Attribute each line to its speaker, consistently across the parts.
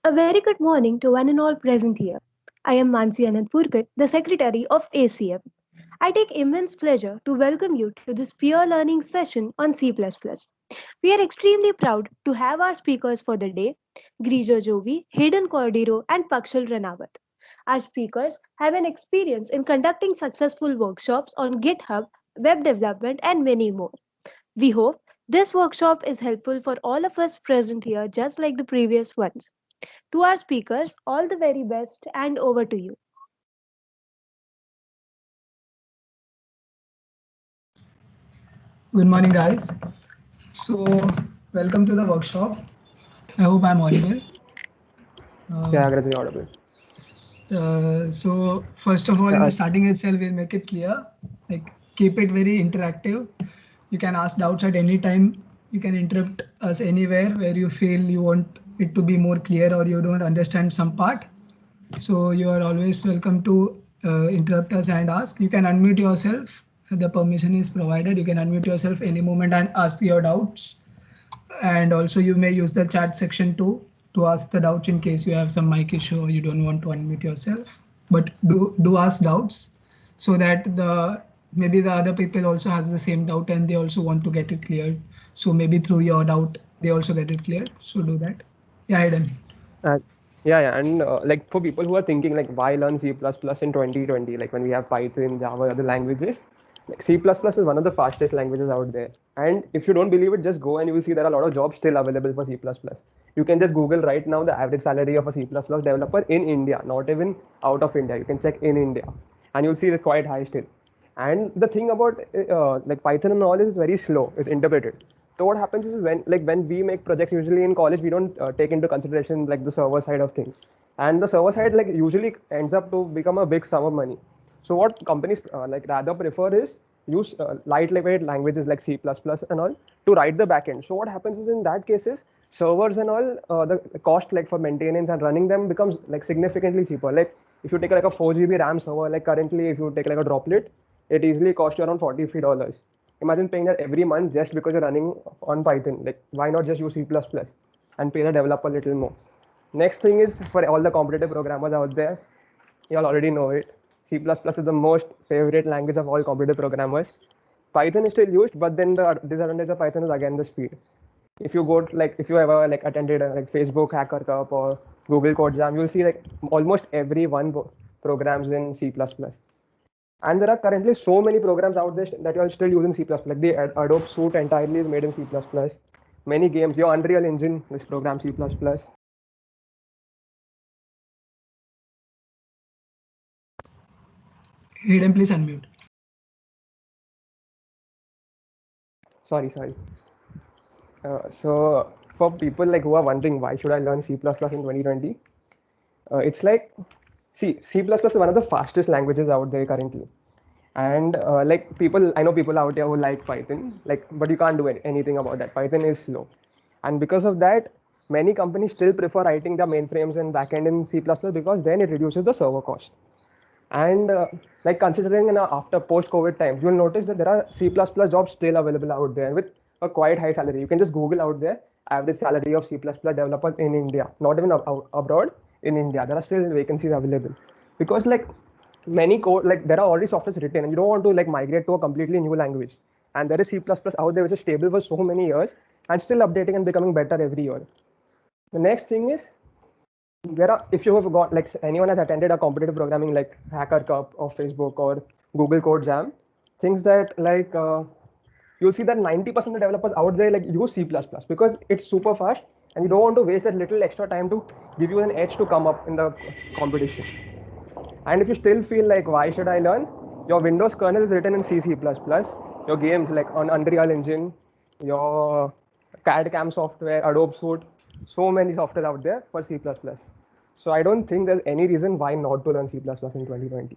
Speaker 1: A very good morning to one and all present here. I am Mansi Anandpurkar, the Secretary of ACM. I take immense pleasure to welcome you to this peer learning session on C++. We are extremely proud to have our speakers for the day, Grijo Jovi, Hayden Cordero, and Pakshal Ranawat. Our speakers have an experience in conducting successful workshops on GitHub, web development, and many more. We hope this workshop is helpful for all of us present here, just like the previous ones. To our speakers, all the very best and over to you.
Speaker 2: Good morning, guys. So, welcome to the workshop. I hope I'm audible. Uh,
Speaker 3: Yeah, Agree audible.
Speaker 2: so, first of all, in the
Speaker 3: Yeah,
Speaker 2: starting itself, we'll make it clear. Like, keep it very interactive. You can ask doubts at any time. You can interrupt us anywhere where you feel you want it to be more clear or you don't understand some part. So, you are always welcome to interrupt us and ask. You can unmute yourself. The permission is provided. You can unmute yourself any moment and ask your doubts. And also you may use the chat section too to ask the doubts in case you have some mic issue or you don't want to unmute yourself, but do ask doubts so that the maybe the other people also has the same doubt and they also want to get it cleared, so maybe through your doubt they also get it cleared, so do that. Yeah, Hayden.
Speaker 3: uh, yeah, and like for people who are thinking like why learn C++ in 2020, like when we have Python, Java, other languages, like C++ is one of the fastest languages out there. And if you don't believe it, just go and you will see there are a lot of jobs still available for C++. You can just Google right now the average salary of a C++ developer in India, not even out of India. You can check in India, and you'll see it's quite high still. And the thing about like Python and all is very slow, it's interpreted. So what happens is when we make projects usually in college, we don't take into consideration like the server side of things, and the server side like usually ends up to become a big sum of money. So what companies like rather prefer is use lightweight languages like C++ and all to write the backend. So what happens is in that cases servers and all the cost like for maintenance and running them becomes like significantly cheaper. Like if you take like a 4 GB RAM server, like currently if you take like a droplet, it easily costs you around $43. Imagine paying that every month just because you're running on Python. Like why not just use C++ and pay the developer a little more? Next thing is for all the competitive programmers out there, you all already know it. C++ is the most favorite language of all competitive programmers. Python is still used, but then the disadvantage of Python is again the speed. If you go to, like if you ever like attended like Facebook Hacker Cup or Google Code Jam, you'll see like almost every one programs in C++. And there are currently so many programs out there that you are still using C++. Like the Adobe Suite entirely is made in C++. Many games, your Unreal Engine is programmed C++.
Speaker 2: Hayden, please unmute.
Speaker 3: Sorry. So for people like who are wondering why should I learn C++ in 2020, it's like see C++ is one of the fastest languages out there currently, and like people I know people out there who like Python, like but you can't do anything about that. Python is slow, and because of that, many companies still prefer writing their mainframes and backend in C++ because then it reduces the server cost. And like considering after post-COVID times, you'll notice that there are C++ jobs still available out there with a quite high salary. You can just Google out there average salary of C++ developers in India, not even abroad. In India, there are still vacancies available because like many code like there are already softwares written, and you don't want to like migrate to a completely new language. And there is C++ out there which is stable for so many years and still updating and becoming better every year. The next thing is there are if you have got like anyone has attended a competitive programming like Hacker Cup or Facebook or Google Code Jam, things that like you'll see that 90% of developers out there like use C++ because it's super fast and you don't want to waste that little extra time to give you an edge to come up in the competition. And if you still feel like why should I learn, your Windows kernel is written in C++, your games like on Unreal Engine, your CAD CAM software, Adobe Suite, so many software out there for C++. So I don't think there's any reason why not to learn C++ in 2020.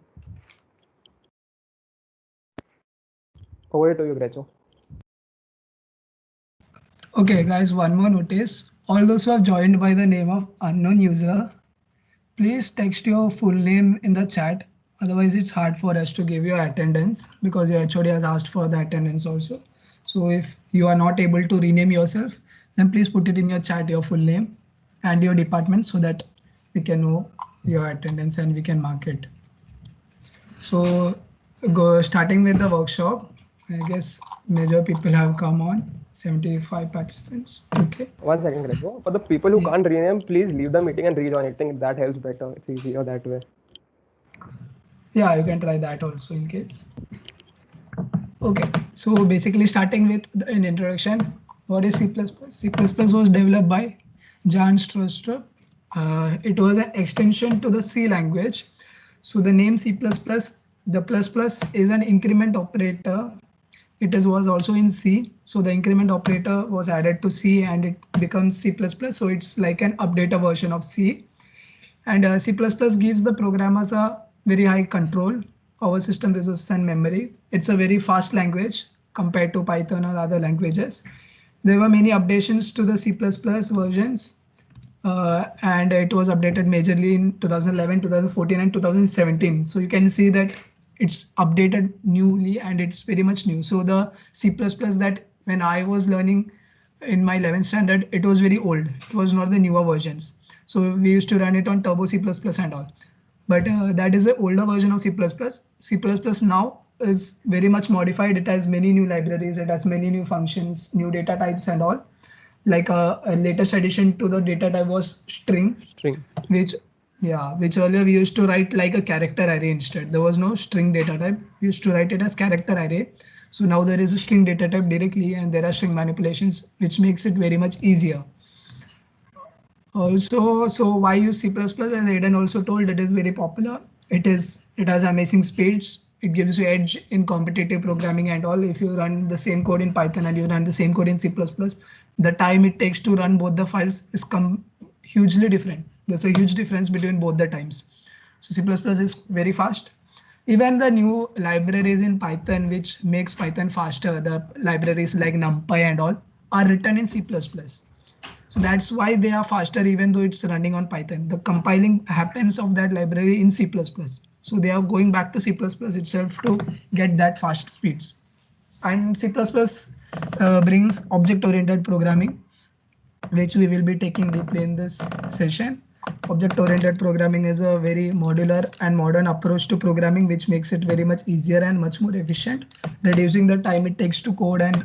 Speaker 3: Over to you, Grecho.
Speaker 2: Okay, guys, one more notice. All those who have joined by the name of unknown user, please text your full name in the chat. Otherwise, it's hard for us to give you attendance because your HOD has asked for the attendance also. So if you are not able to rename yourself, then please put it in your chat, your full name. and your department so that we can know your attendance and we can mark it. So starting with the workshop, I guess major people have come on, 75 participants. Okay.
Speaker 3: 1 second, Gregor. For the people who
Speaker 2: Yeah.
Speaker 3: can't rename, please leave the meeting and rejoin. I think that helps better. It's easier that way.
Speaker 2: Yeah, you can try that also in case. Okay, so basically starting with an introduction, what is C++? C++ was developed by Jan Strostrup. It was an extension to the C language. So the name C++, the plus plus is an increment operator. It was also in C. So the increment operator was added to C and it becomes C++. So it's like an updated version of C. And C++ gives the programmers a very high control over system resources and memory. It's a very fast language compared to Python or other languages. There were many updations to the C++ versions, and it was updated majorly in 2011, 2014, and 2017. So you can see that it's updated newly and it's very much new. So the C++ that when I was learning in my 11th standard, it was very old. It was not the newer versions. So we used to run it on Turbo C++ and all. But that is the older version of C++. C++ now is very much modified. It has many new libraries. It has many new functions, new data types and all. Like a latest addition to the data type was string, which earlier we used to write like a character array instead. There was no string data type. We used to write it as character array. So now there is a string data type directly and there are string manipulations, which makes it very much easier. Also, so why use C++? As Aidan also told, it is very popular. It has amazing speeds. It gives you edge in competitive programming and all. If you run the same code in Python and you run the same code in C++, the time it takes to run both the files is hugely different. There's a huge difference between both the times. So C++ is very fast. Even the new libraries in Python, which makes Python faster, the libraries like NumPy and all, are written in C++. So that's why they are faster even though it's running on Python. The compiling happens of that library in C++. So they are going back to C++ itself to get that fast speeds. And C++ brings object-oriented programming, which we will be taking deeply in this session. Object-oriented programming is a very modular and modern approach to programming, which makes it very much easier and much more efficient, reducing the time it takes to code and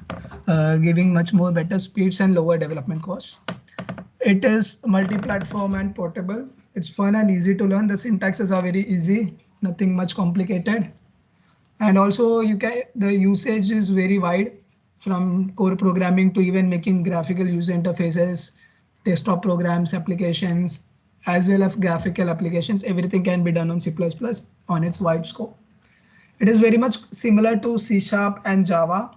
Speaker 2: giving much more better speeds and lower development costs. It is multi-platform and portable. It's fun and easy to learn. The syntaxes are very easy, nothing much complicated. And also the usage is very wide, from core programming to even making graphical user interfaces, desktop programs, applications, as well as graphical applications. Everything can be done on C++ on its wide scope. It is very much similar to C# and Java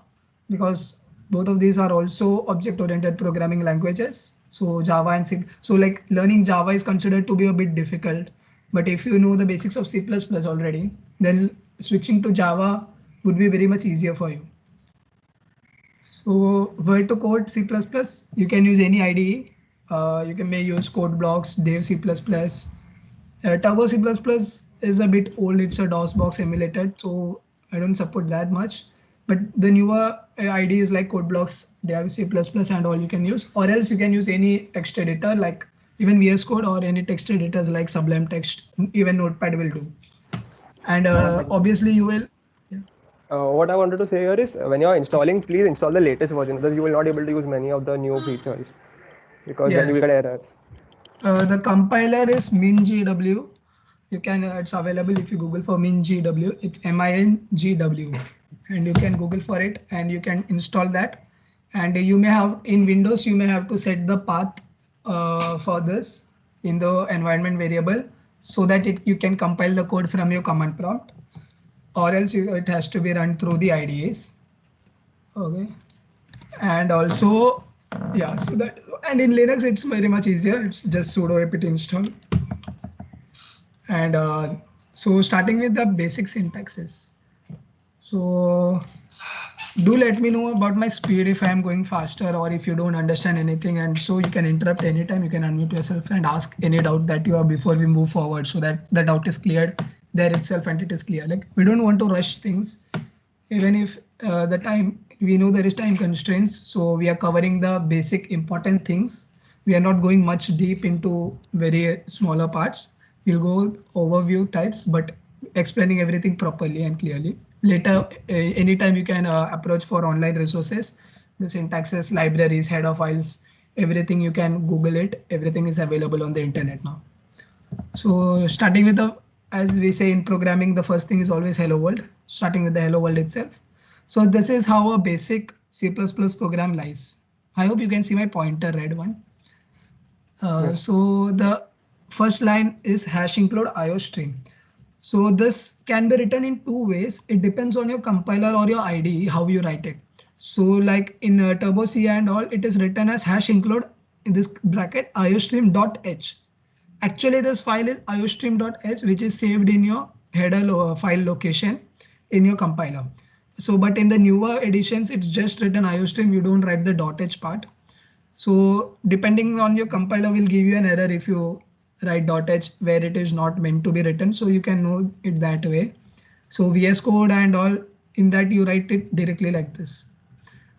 Speaker 2: because both of these are also object-oriented programming languages. So Java and C, so like learning Java is considered to be a bit difficult, but if you know the basics of C++ already, then switching to Java would be very much easier for you. So where to code C++? You can use any IDE. You may use code blocks, Dev C++. Turbo C++ is a bit old. It's a DOSBox emulated, so I don't support that much. But the newer IDEs like code blocks, Dev C++ and all you can use, or else you can use any text editor like even VS Code or any text editors like Sublime Text, even Notepad will do. And obviously you will.
Speaker 3: What I wanted to say here is when you're installing, please install the latest version because you will not be able to use many of the new features because then you will get errors.
Speaker 2: The compiler is MinGW. You can it's available if you Google for MinGW. It's MINGW, and you can Google for it and you can install that. And you may have in Windows you may have to set the path for this in the environment variable so that you can compile the code from your command prompt, or else it has to be run through the IDEs. Okay, and also so that, and in Linux it's very much easier. It's just sudo apt install. And so starting with the basic syntaxes. So do let me know about my speed if I am going faster or if you don't understand anything, and so you can interrupt anytime. You can unmute yourself and ask any doubt that you have before we move forward so that the doubt is cleared there itself and it is clear. Like we don't want to rush things, even if the time, we know there is time constraints, so we are covering the basic important things we are not going much deep into very smaller parts. We'll go overview types, but explaining everything properly and clearly. Later, anytime you can approach for online resources, the syntaxes, libraries, header files, everything you can Google it. Everything is available on the internet now. So starting with the, as we say in programming, the first thing is always hello world, starting with the hello world itself. So this is how a basic C++ program lies. I hope you can see my pointer, red one.
Speaker 3: Yes.
Speaker 2: So the first line is hash include IO stream. So this can be written in two ways. It depends on your compiler or your IDE, how you write it. So like in Turbo C and all, it is written as hash include in this bracket iostream.h. Actually, this file is iostream.h, which is saved in your header file location in your compiler. So, but in the newer editions, it's just written iostream. You don't write the .h part. So depending on your compiler will give you an error if you write .h where it is not meant to be written. So you can know it that way. So VS Code and all, in that you write it directly like this.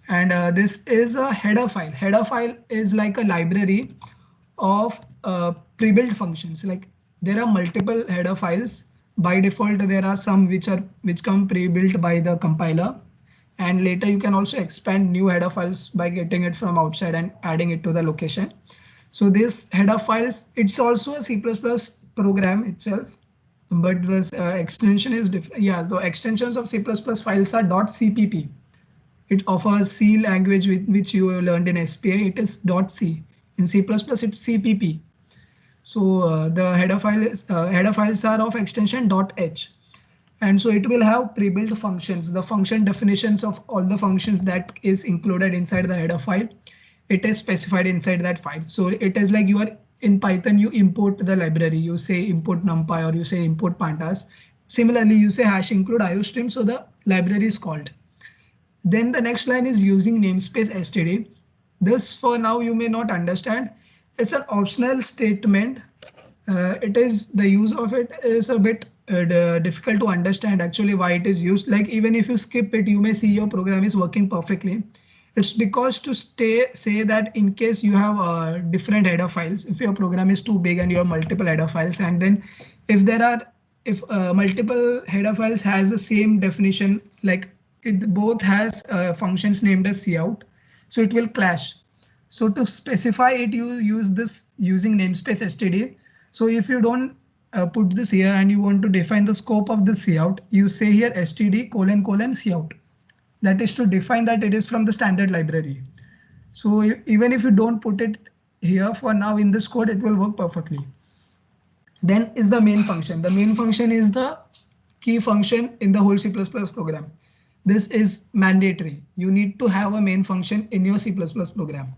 Speaker 2: And this is a header file. Header file is like a library of pre-built functions. Like there are multiple header files. By default, there are some which come pre-built by the compiler. And later you can also expand new header files by getting it from outside and adding it to the location. So this header files, it's also a C++ program itself, but this extension is different. Yeah, the extensions of C++ files are .cpp. It offers C language with which you learned in SPA. It is .c. In C++, it's CPP. So the header files are of extension .h. And so it will have pre-built functions, the function definitions of all the functions that is included inside the header file. It is specified inside that file. So it is like you are in Python, you import the library, you say import numpy or you say import pandas. Similarly, you say hash include iostream, so the library is called. Then the next line is using namespace std. This for now you may not understand. It's an optional statement. It is the use of it is a bit difficult to understand actually why it is used. Like even if you skip it, you may see your program is working perfectly. It's because to say that in case you have different header files, if your program is too big and you have multiple header files, and then if there are multiple header files has the same definition, like it both has functions named as cout, so it will clash. So to specify it, you use this using namespace std. So if you don't put this here and you want to define the scope of the cout, you say here std : cout. That is to define that it is from the standard library. So even if you don't put it here for now in this code, it will work perfectly. Then is the main function. The main function is the key function in the whole C++ program. This is mandatory. You need to have a main function in your C++ program.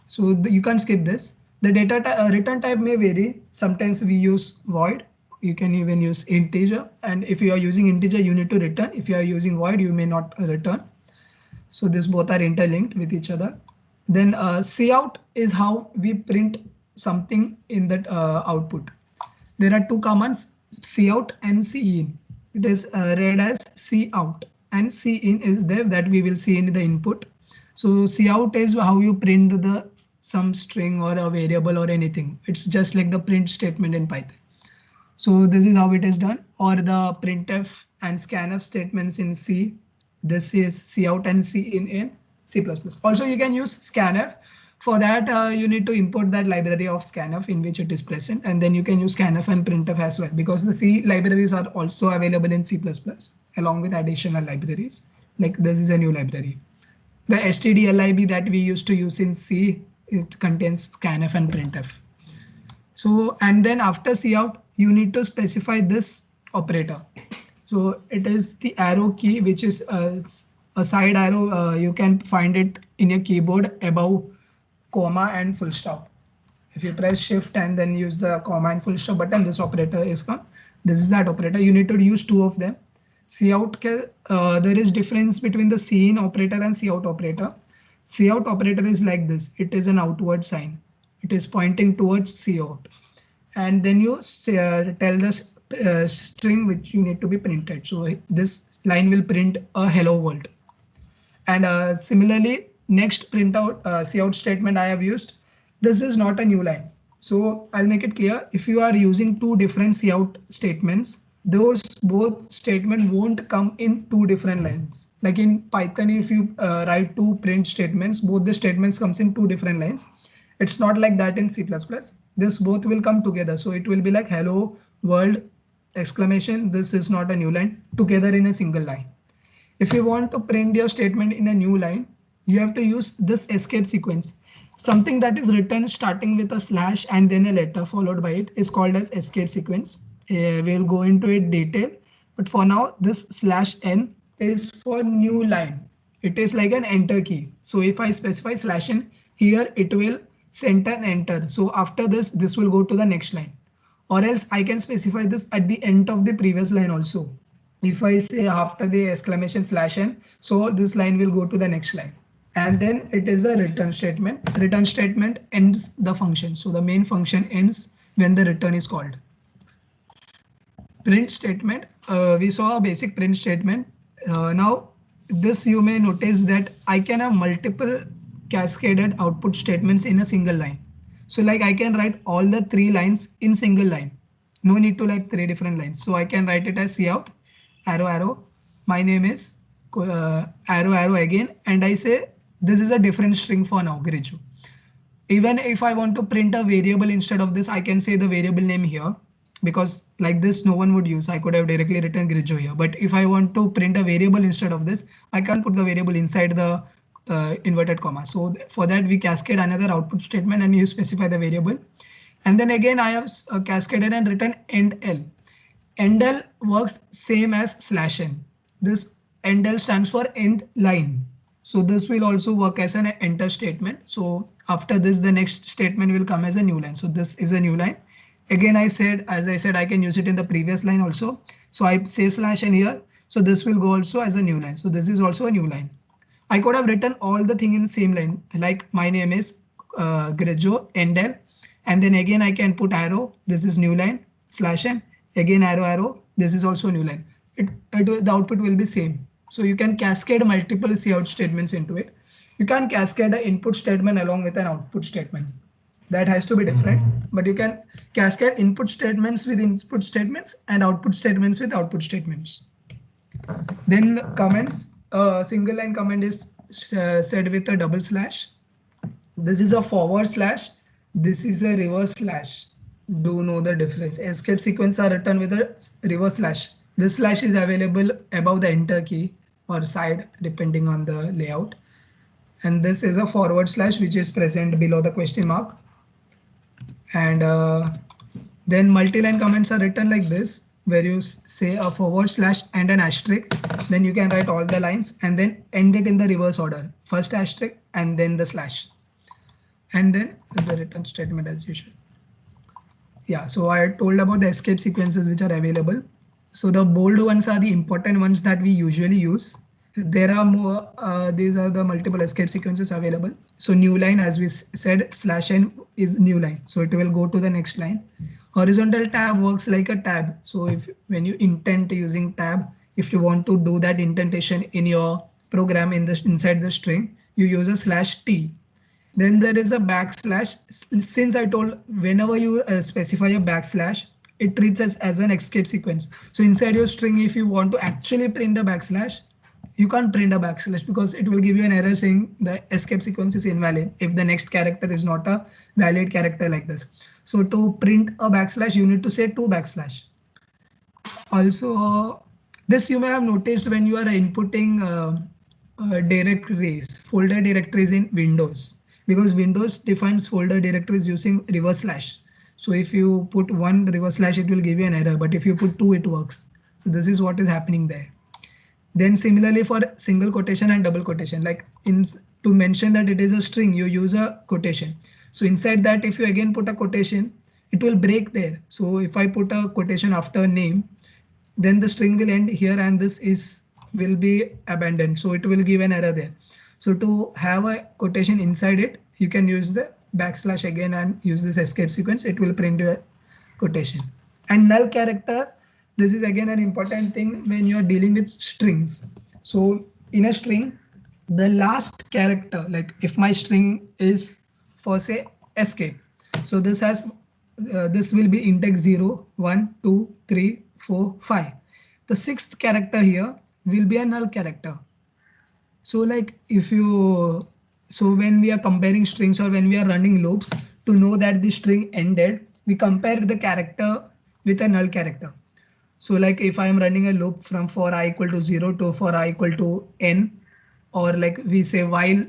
Speaker 2: So you can't skip this. The data return type may vary. Sometimes we use void. You can even use integer. And if you are using integer, you need to return. If you are using void, you may not return. So these both are interlinked with each other. Then cout is how we print something in that output. There are two commands, cout and cin. It is read as cout, and cin is there that we will see in the input. So cout is how you print the some string or a variable or anything. It's just like the print statement in Python. So this is how it is done, or the printf and scanf statements in C. This is cout and cin in C++. Also, you can use scanf. For that, you need to import that library of scanf in which it is present, and then you can use scanf and printf as well, because the C libraries are also available in C++ along with additional libraries. Like this is a new library. The stdlib that we used to use in C, it contains scanf and printf. So, and then after cout, you need to specify this operator. So it is the arrow key, which is a side arrow. You can find it in your keyboard above comma and full stop. If you press shift and then use the comma and full stop button, this operator is come. This is that operator. You need to use two of them. Cout, there is difference between the cin operator and cout operator. Cout operator is like this. It is an outward sign. It is pointing towards cout. And then you tell the string which you need to be printed. So this line will print a hello world. And similarly, next printout cout statement I have used. this is not a new line. So I'll make it clear. If you are using two different cout statements, those both statement won't come in two different lines. Like in Python, if you write two print statements, both the statements comes in two different lines. It's not like that in C++. This both will come together. So it will be like hello world exclamation. This is not a new line, together in a single line. If you want to print your statement in a new line, you have to use this escape sequence. Something that is written starting with a slash and then a letter followed by it is called as escape sequence. We'll go into it detail, but for now this slash n is for new line. It is like an enter key. So if I specify slash n here, it will send an enter. So after this will go to the next line, or else I can specify this at the end of the previous line also. If I say after the exclamation slash n, so this line will go to the next line. And then it is a return statement. Return statement ends the function. So the main function ends when the return is called. Print statement. We saw a basic print statement. Now this you may notice that I can have multiple cascaded output statements in a single line. So like I can write all the three lines in single line. No need to write three different lines. So I can write it as cout arrow arrow. My name is arrow arrow again, and I say this is a different string for now, Griju. Even if I want to print a variable instead of this, I can say the variable name here, because like this no one would use. I could have directly written Griju here, but if I want to print a variable instead of this, I can't put the variable inside the inverted comma. So for that we cascade another output statement and you specify the variable. And then again I have cascaded and written endl. Endl works same as slash n. This endl stands for end line. So this will also work as an enter statement. So after this, the next statement will come as a new line. So this is a new line. Again, as I said, I can use it in the previous line also. So I say slash n here. So this will go also as a new line. So this is also a new line. I could have written all the thing in the same line, like my name is Grejo endl. And then again, I can put arrow. This is new line slash n. Again, arrow arrow. This is also a new line. The output will be same. So you can cascade multiple cout statements into it. You can cascade an input statement along with an output statement. That has to be different, but you can cascade input statements with input statements and output statements with output statements. Then the comments, single line comment is said with a double slash. This is a forward slash. This is a reverse slash. Do know the difference. Escape sequence are written with a reverse slash. This slash is available above the enter key or side depending on the layout. And this is a forward slash which is present below the question mark. And then multi-line comments are written like this, where you say a forward slash and an asterisk. Then you can write all the lines and then end it in the reverse order. First asterisk and then the slash. And then the return statement as usual. Yeah, so I told about the escape sequences which are available. So the bold ones are the important ones that we usually use. There are more, these are the multiple escape sequences available. So new line, as we said, slash n is new line. So it will go to the next line. Horizontal tab works like a tab. So if when you indent using tab, if you want to do that indentation in your program inside the string, you use a slash t. Then there is a backslash. Since I told whenever you specify a backslash, it treats as an escape sequence. So inside your string, if you want to actually print a backslash, you can't print a backslash because it will give you an error saying the escape sequence is invalid if the next character is not a valid character like this. So to print a backslash, you need to say two backslash. Also, this you may have noticed when you are inputting directories, folder directories in Windows, because Windows defines folder directories using reverse slash. So if you put one reverse slash, it will give you an error, but if you put two, it works. So this is what is happening there. Then similarly for single quotation and double quotation, like to mention that it is a string, you use a quotation. So inside that, if you again put a quotation, it will break there. So if I put a quotation after name, then the string will end here and this will be abandoned. So it will give an error there. So to have a quotation inside it, you can use the backslash again and use this escape sequence. It will print your quotation. And null character, this is again an important thing when you are dealing with strings. So in a string, the last character, like if my string is for say escape. So this has this will be index 0, 1, 2, 3, 4, 5. The sixth character here will be a null character. So like if you, so when we are comparing strings or when we are running loops, to know that the string ended, we compare the character with a null character. So like if I am running a loop from for I equal to 0 to for I equal to n, or like we say while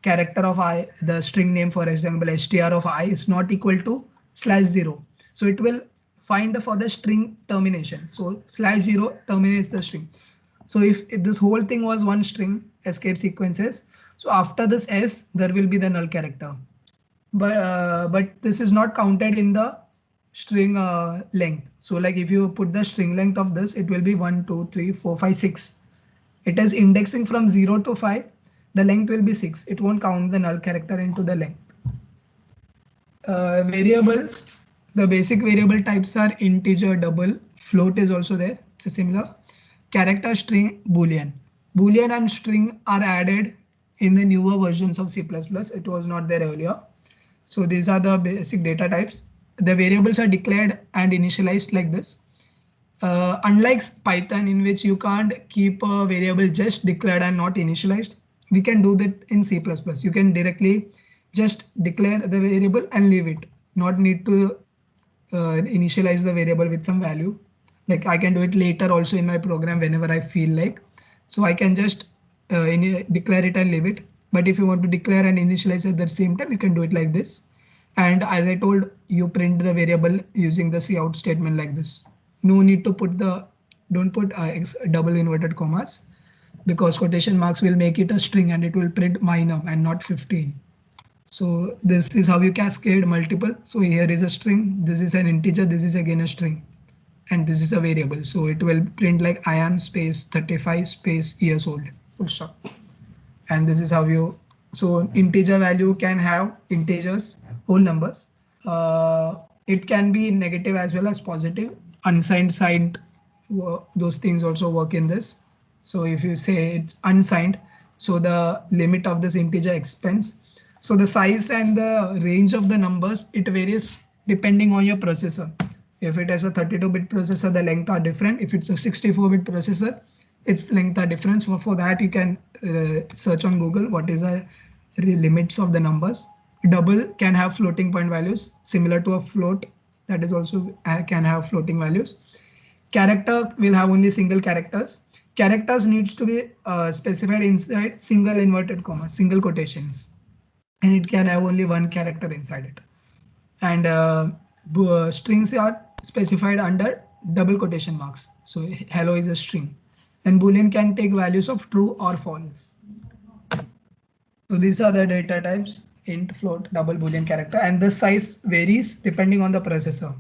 Speaker 2: character of I, the string name for example str of I is not equal to /0. So it will find for the string termination. So /0 terminates the string. So if this whole thing was one string escape sequences, so after this s there will be the null character. But this is not counted in the string length. So like if you put the string length of this, it will be 1, 2, 3, 4, 5, 6. It is indexing from 0 to 5. The length will be 6. It won't count the null character into the length. Variables, the basic variable types are integer, double, float is also there. It's similar. Character, string, boolean. Boolean and string are added in the newer versions of C++. It was not there earlier. So these are the basic data types. The variables are declared and initialized like this. Unlike Python, in which you can't keep a variable just declared and not initialized, we can do that in C++. You can directly just declare the variable and leave it, not need to initialize the variable with some value. Like I can do it later also in my program whenever I feel like. So I can just declare it and leave it. But if you want to declare and initialize at the same time, you can do it like this. And as I told, you print the variable using the cout statement like this. No need to put the, don't put double inverted commas, because quotation marks will make it a string and it will print minor and not 15. So this is how you cascade multiple. So here is a string, this is an integer, this is again a string, and this is a variable. So it will print like I am space 35 space years old, full stop. And this is how you, so integer value can have integers, whole numbers. It can be negative as well as positive. Unsigned, signed, those things also work in this. So if you say it's unsigned, so the limit of this integer extends. So the size and the range of the numbers, it varies depending on your processor. If it is a 32-bit processor, the length are different. If it's a 64-bit processor, its length are different. So for that, you can search on Google what is the limits of the numbers. Double can have floating point values similar to a float, that is also can have floating values. Character will have only single characters. Characters needs to be specified inside single inverted comma, single quotations, and it can have only one character inside it. And strings are specified under double quotation marks. So hello is a string, and boolean can take values of true or false. So these are the data types: int, float, double, boolean, character, and the size varies depending on the processor.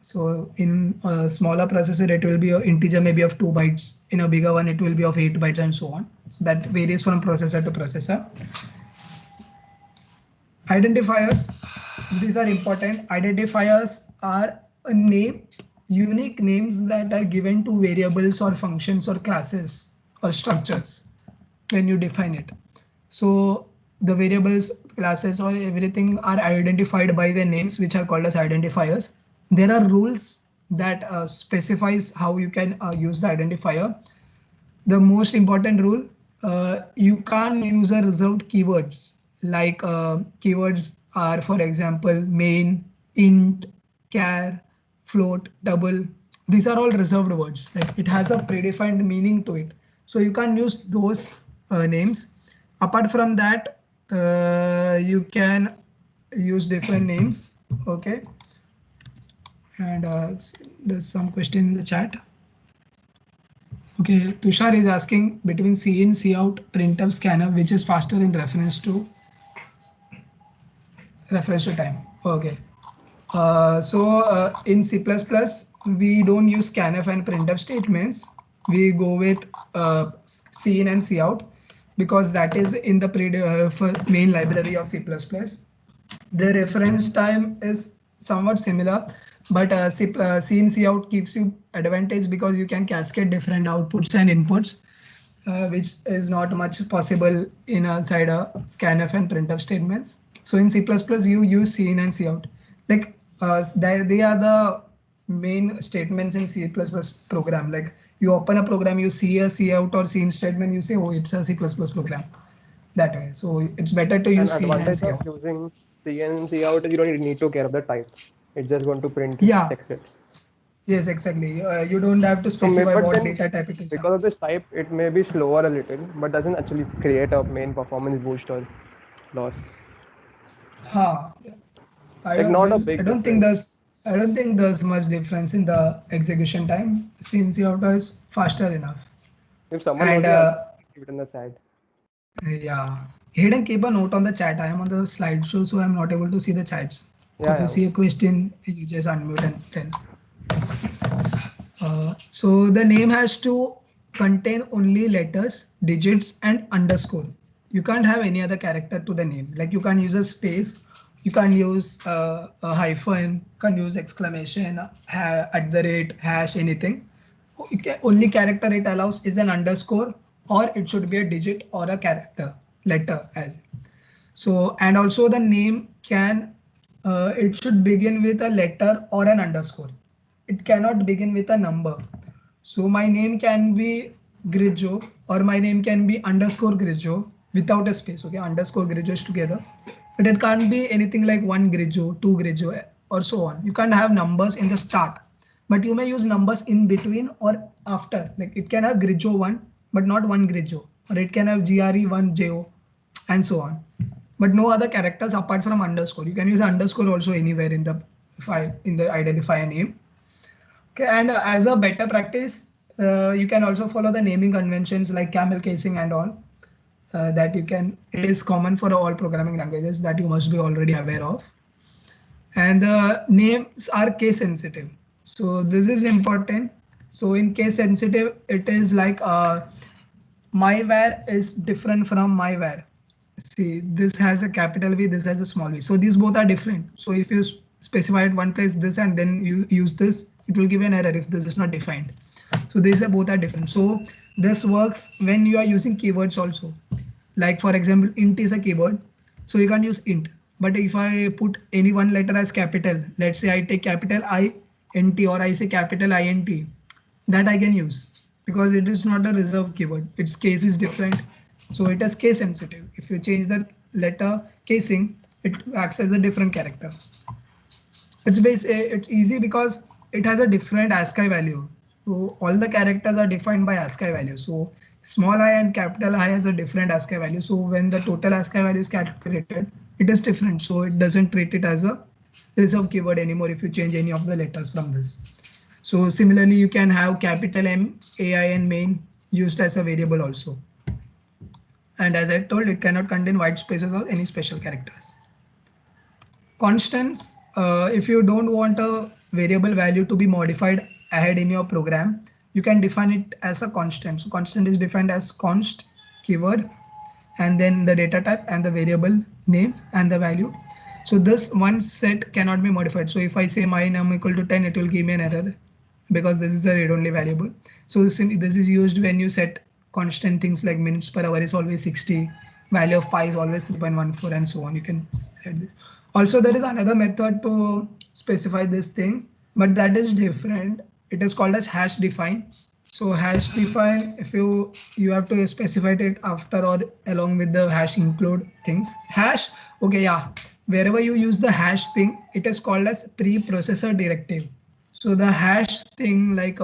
Speaker 2: So in a smaller processor, it will be an integer maybe of 2 bytes. In a bigger one, it will be of 8 bytes and so on. So that varies from processor to processor. Identifiers, these are important. Identifiers are a name, unique names that are given to variables or functions or classes or structures when you define it. So the variables, classes, or everything are identified by the names, which are called as identifiers. There are rules that specifies how you can use the identifier. The most important rule, you can't use a reserved keywords, like keywords are, for example, main, int, char, float, double. These are all reserved words. Like it has a predefined meaning to it. So you can't use those names. Apart from that, you can use different names. Okay. And there's some question in the chat. Okay, Tushar is asking between C in, Cout, printf, scanf, which is faster in reference to time. Okay. In C++, we don't use scanf and printf statements. We go with cin and cout because that is in the main library of C++. The reference time is somewhat similar, but cin cout gives you advantage because you can cascade different outputs and inputs. which is not much possible inside a scanf and printf statements. So in C++, you use cin and cout. Like they are the main statements in C++ program. Like you open a program, you see a cout or cin statement, you say, oh, it's a C++ program. That way. So it's better to
Speaker 3: An
Speaker 2: use cin and
Speaker 3: advantage of
Speaker 2: cout.
Speaker 3: using C and C out is you don't need to care of the type. It's just going to print it,
Speaker 2: Yeah.
Speaker 3: text it.
Speaker 2: Yes, exactly. You don't have to
Speaker 3: So maybe,
Speaker 2: specify
Speaker 3: but
Speaker 2: what
Speaker 3: then
Speaker 2: data type it is.
Speaker 3: because of this type, it may be slower a little, but doesn't actually create a main performance boost or loss.
Speaker 2: Huh.
Speaker 3: Like not a
Speaker 2: I
Speaker 3: big
Speaker 2: don't think
Speaker 3: difference.
Speaker 2: there's much difference in the execution time since your auto is faster enough.
Speaker 3: If someone knows
Speaker 2: And
Speaker 3: the answer, keep it in the chat.
Speaker 2: yeah, Hayden, keep a note on the chat. I am on the slideshow, so I'm not able to see the chats.
Speaker 3: Yeah,
Speaker 2: If you
Speaker 3: yeah.
Speaker 2: see a question, you just unmute and tell. So the name has to contain only letters, digits, and underscore. You can't have any other character to the name. Like you can't use a space, you can't use a hyphen, you can't use exclamation, at the rate, hash, anything. Only character it allows is an underscore, or it should be a digit or a character letter as. So, and also the name can, it should begin with a letter or an underscore. It cannot begin with a number. So my name can be Grijo, or my name can be underscore Grijo without a space. Okay, underscore Grijo is together, but it can't be anything like one Grijo, two Grijo, or so on. You can't have numbers in the start, but you may use numbers in between or after. Like it can have Grijo one, but not one Grijo, or it can have GRE1 JO, and so on, but no other characters apart from underscore. You can use underscore also anywhere in the file, in the identifier name. Okay, and as a better practice, you can also follow the naming conventions like camel casing and all. That you can, it is common for all programming languages that you must be already aware of. And the names are case sensitive. So this is important. So in case sensitive, it is like myvar is different from myvar. See, this has a capital V, this has a small v. So these both are different. So if you specify at one place this and then you use this, it will give an error if this is not defined. So these are both are different. So this works when you are using keywords also. Like for example, int is a keyword. So you can't use int. But if I put any one letter as capital, let's say I take capital INT or I say capital INT, that I can use because it is not a reserved keyword. Its case is different. So it is case sensitive. If you change the letter casing, it acts as a different character. It's easy because it has a different ASCII value. So all the characters are defined by ASCII value. So small I and capital I has a different ASCII value. So when the total ASCII value is calculated, it is different. So it doesn't treat it as a reserved keyword anymore if you change any of the letters from this. So similarly, you can have capital M, AI and main used as a variable also. And as I told, it cannot contain white spaces or any special characters. Constants, if you don't want a variable value to be modified ahead in your program, you can define it as a constant. So constant is defined as const keyword and then the data type and the variable name and the value. So this one set cannot be modified. So if I say my num equal to 10, it will give me an error because this is a read-only variable. So this is used when you set constant things like minutes per hour is always 60, value of pi is always 3.14 and so on. You can set this. Also, there is another method to specify this thing, but that is different. It is called as hash define. So hash define, if you have to specify it after or along with the hash include things. Hash, okay, yeah. Wherever you use the hash thing, it is called as preprocessor directive. So the hash thing, like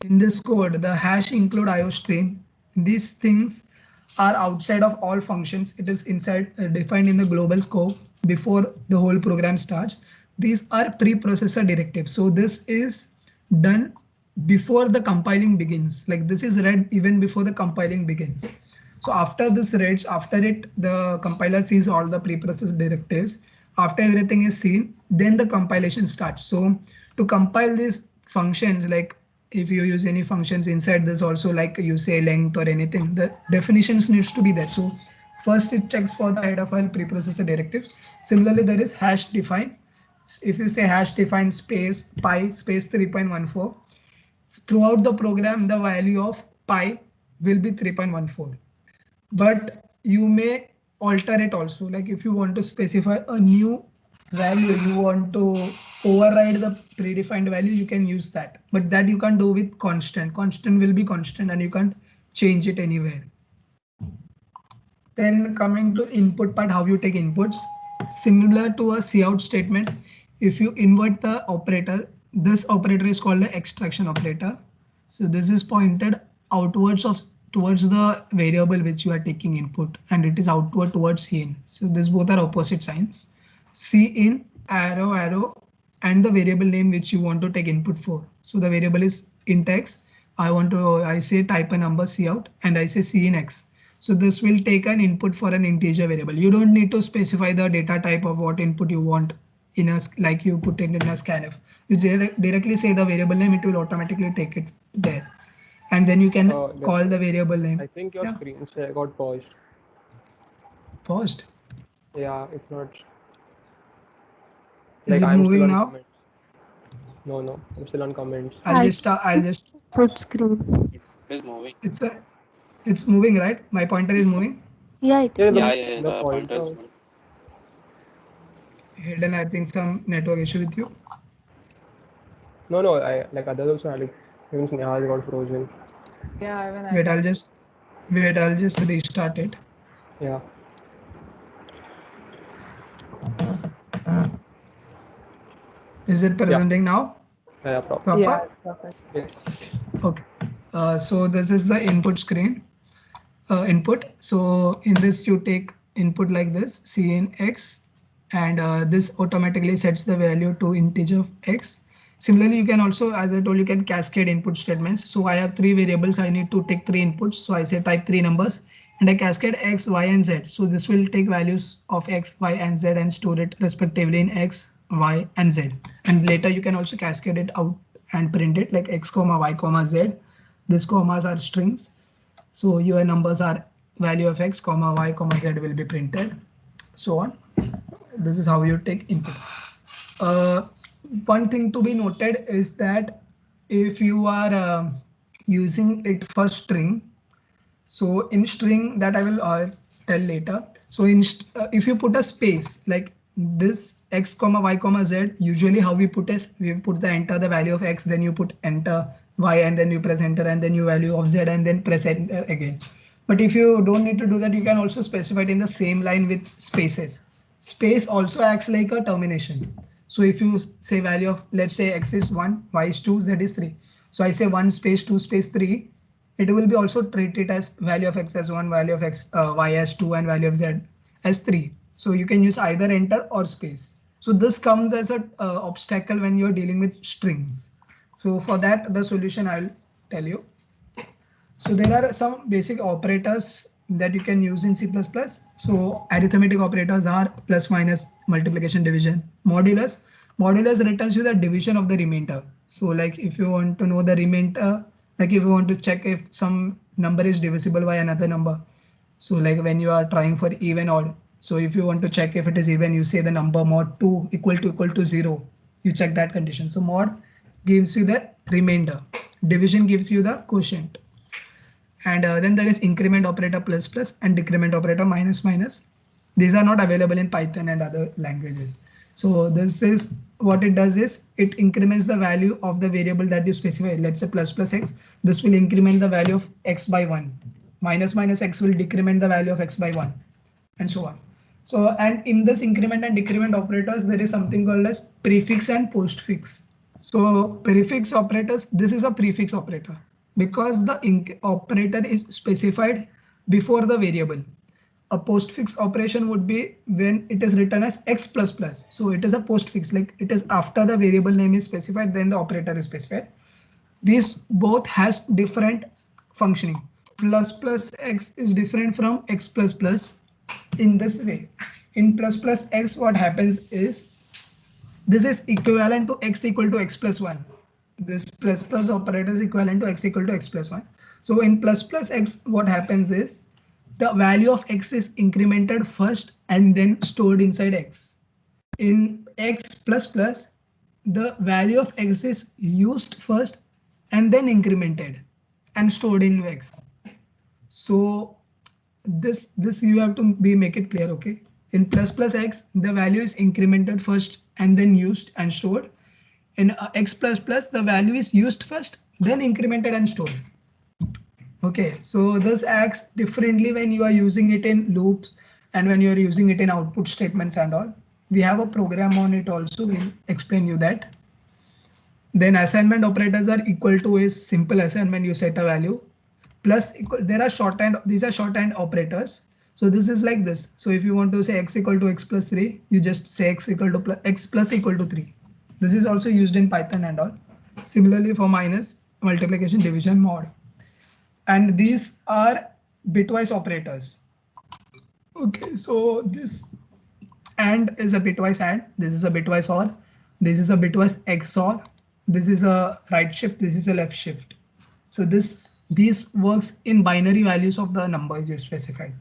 Speaker 2: in this code, the hash include IOStream. These things are outside of all functions. It is inside defined in the global scope before the whole program starts. These are preprocessor directives. So this is done before the compiling begins. Like this is read even before the compiling begins. So after this reads, after it, the compiler sees all the preprocessed directives. After everything is seen, then the compilation starts. So to compile these functions, like if you use any functions inside this also, like you say length or anything, the definitions needs to be there. So first it checks for the header file preprocessor directives. Similarly, there is hash define. If you say hash define space pi space 3.14, throughout the program, the value of pi will be 3.14. But you may alter it also. Like if you want to specify a new value, you want to override the predefined value, you can use that. But that you can't do with constant. Constant will be constant and you can't change it anywhere. Then coming to input part, how you take inputs. Similar to a cout statement, if you invert the operator, this operator is called the extraction operator. So this is pointed outwards towards the variable which you are taking input, and it is outward towards cin. So these both are opposite signs. Cin, arrow, arrow, and the variable name which you want to take input for. So the variable is int x. I say type a number cout and I say cin x. So this will take an input for an integer variable. You don't need to specify the data type of what input you want in a, like you put it in a scanf. You directly say the variable name, it will automatically take it there. And then you can call the variable name.
Speaker 3: I think your screen share got paused.
Speaker 2: Paused?
Speaker 3: Yeah, it's not.
Speaker 2: Is it moving now?
Speaker 3: Comments. No, I'm still on comments.
Speaker 2: I'll just
Speaker 1: put screen.
Speaker 4: It is moving.
Speaker 2: It's moving, right? My pointer is moving.
Speaker 1: Yeah, it's
Speaker 4: Yeah, the pointer is moving.
Speaker 2: Hidden, I think some network issue with you.
Speaker 3: No, I like others also had it. Even Sneha got frozen.
Speaker 5: Yeah, even
Speaker 2: Wait, I'll just restart it.
Speaker 3: Yeah.
Speaker 2: Is it presenting now?
Speaker 3: Yeah, proper.
Speaker 5: Yeah, perfect.
Speaker 3: Yes.
Speaker 2: Okay. So this is the input screen. Input. So in this you take input like this, cin x, and this automatically sets the value to integer of x. Similarly, you can also, as I told you, can cascade input statements. So I have three variables. I need to take three inputs. So I say type three numbers and I cascade x, y, and z. So this will take values of x, y, and z and store it respectively in x, y, and z. And later you can also cascade it out and print it like x, y, z. These commas are strings. So your numbers are value of x, y, z will be printed. So on. This is how you take input. One thing to be noted is that if you are using it for string, so in string that I will tell later. So if you put a space like this x, y, z, usually how we put is we put the enter the value of x, then you put enter y, and then you press enter, and then you value of z, and then press enter again. But if you don't need to do that, you can also specify it in the same line with spaces. Space also acts like a termination. So if you say value of, let's say x is 1, y is 2, z is 3. So I say 1 space 2 space 3. It will be also treated as value of x as 1, value of x, y as 2, and value of z as 3. So you can use either enter or space. So this comes as an obstacle when you're dealing with strings. So for that, the solution I'll tell you. So there are some basic operators that you can use in C++. So arithmetic operators are plus, minus, multiplication, division. Modulus. Modulus returns you the division of the remainder. So like if you want to know the remainder, like if you want to check if some number is divisible by another number. So like when you are trying for even odd. So if you want to check if it is even, you say the number mod 2 equal to 0. You check that condition. So mod gives you the remainder. Division gives you the quotient. And then there is increment operator plus plus and decrement operator minus minus. These are not available in Python and other languages. So this is what it does is it increments the value of the variable that you specify. Let's say plus x. This will increment the value of x by 1. Minus x will decrement the value of x by 1, and so on. So and in this increment and decrement operators, there is something called as prefix and postfix. So prefix operators, this is a prefix operator because the operator is specified before the variable. A postfix operation would be when it is written as x plus plus. So it is a postfix, like it is after the variable name is specified, then the operator is specified. These both has different functioning. Plus x is different from x plus plus in this way. In plus x, what happens is this is equivalent to x equal to x plus 1. This plus operator is equivalent to x equal to x plus 1. So in plus x, what happens is the value of x is incremented first and then stored inside x. In x plus plus, the value of x is used first and then incremented and stored in X. So this you have to be make it clear, okay? In plus plus X, the value is incremented first and then used and stored. In X plus plus, the value is used first, then incremented and stored. Okay, so this acts differently when you are using it in loops and when you are using it in output statements and all. We have a program on it also, we'll explain you that. Then assignment operators are equal to is simple assignment, you set a value. Plus equal, there are shorthand, these are shorthand operators. So this is like this. So if you want to say x equal to x plus 3, you just say x equal to x plus equal to 3. This is also used in Python and all. Similarly for minus, multiplication, division, mod. And these are bitwise operators. Okay, so this AND is a bitwise AND, this is a bitwise OR, this is a bitwise XOR, this is a right shift, this is a left shift. So these works in binary values of the numbers you specified.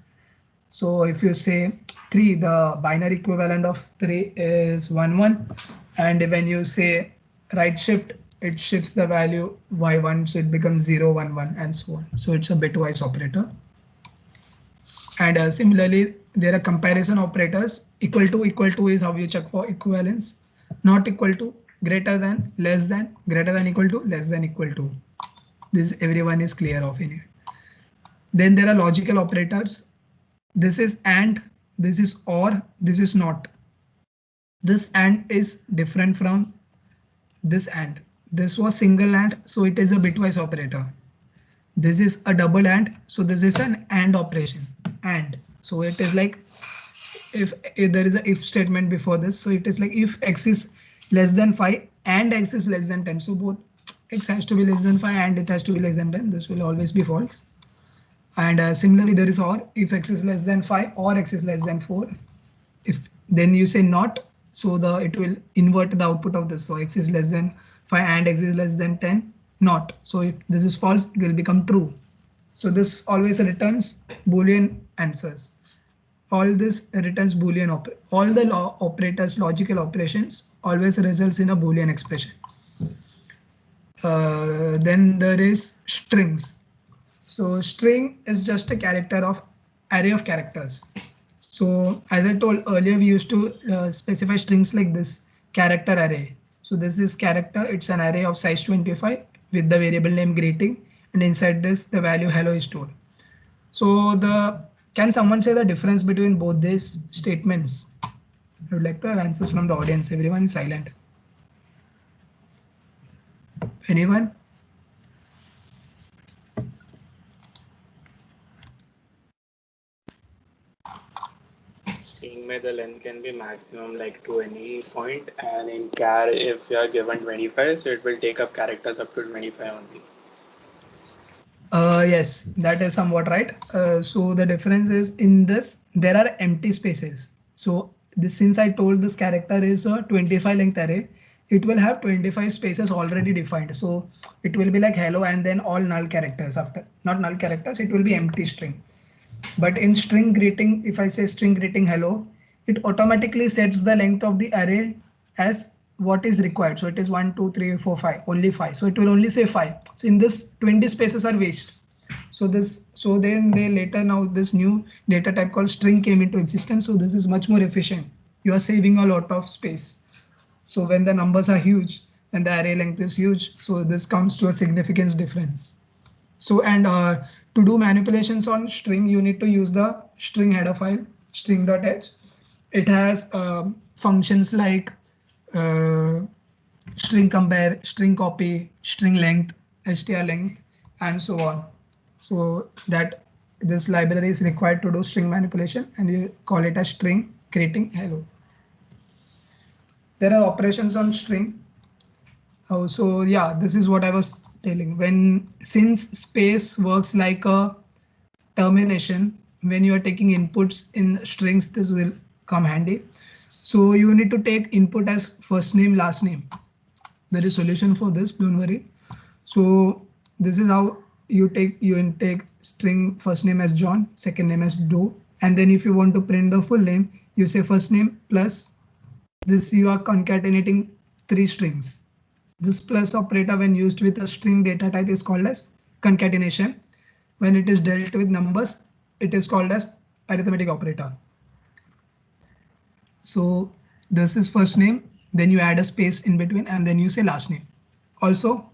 Speaker 2: So if you say 3, the binary equivalent of 3 is 1 1, and when you say right shift, it shifts the value y1, so it becomes 0 1 1 and so on. So it's a bitwise operator. And similarly, there are comparison operators. Equal to is how you check for equivalence. Not equal to, greater than, less than, greater than equal to, less than equal to. This everyone is clear of in it. Then there are logical operators. This is AND, this is OR, this is NOT. This AND is different from this AND. This was single AND, so it is a bitwise operator. This is a double AND, so this is an AND operation. AND, so it is like if there is a if statement before this, so it is like if x is less than 5 and x is less than 10, so both x has to be less than 5 and it has to be less than 10, this will always be false. And similarly there is OR, if x is less than 5 or x is less than 4, if then you say not, so the it will invert the output of this, so x is less than 5 and x is less than 10, not. So if this is false, it will become true. So this always returns Boolean answers. All this returns Boolean all the operators, logical operations always results in a Boolean expression. Then there is strings. So string is just a character of array of characters. So as I told earlier, we used to specify strings like this character array. So this is character, it's an array of size 25 with the variable name greeting, and inside this the value hello is stored. So can someone say the difference between both these statements? I would like to have answers from the audience. Everyone is silent. Anyone?
Speaker 4: String में the length can be maximum like to any point, and in char if you are given 25, so it will take up characters up to 25 only.
Speaker 2: Yes, that is somewhat right. So the difference is in this, there are empty spaces. So this, since I told this character is a 25 length array, it will have 25 spaces already defined. So it will be like hello and then all null characters after, not null characters, it will be empty string. But in string greeting, if I say string greeting hello, it automatically sets the length of the array as what is required. So it is 1, 2, 3, 4, 5, only 5. So it will only say 5. So in this 20 spaces are waste. So then they later, now this new data type called string came into existence. So this is much more efficient. You are saving a lot of space. So when the numbers are huge and the array length is huge, so this comes to a significance difference. So and to do manipulations on string, you need to use the string header file string.h. It has functions like string compare, string copy, string length, str length, and so on. So that this library is required to do string manipulation, and you call it a string creating hello. There are operations on string. Oh, so yeah, this is what I was telling. Since space works like a termination, when you are taking inputs in strings, this will come handy. So you need to take input as first name, last name. There is solution for this, don't worry. So this is how you take string first name as John, second name as Doe, and then if you want to print the full name, you say first name plus this, you are concatenating 3 strings. This plus operator when used with a string data type is called as concatenation. When it is dealt with numbers, it is called as arithmetic operator. So this is first name, then you add a space in between and then you say last name. Also,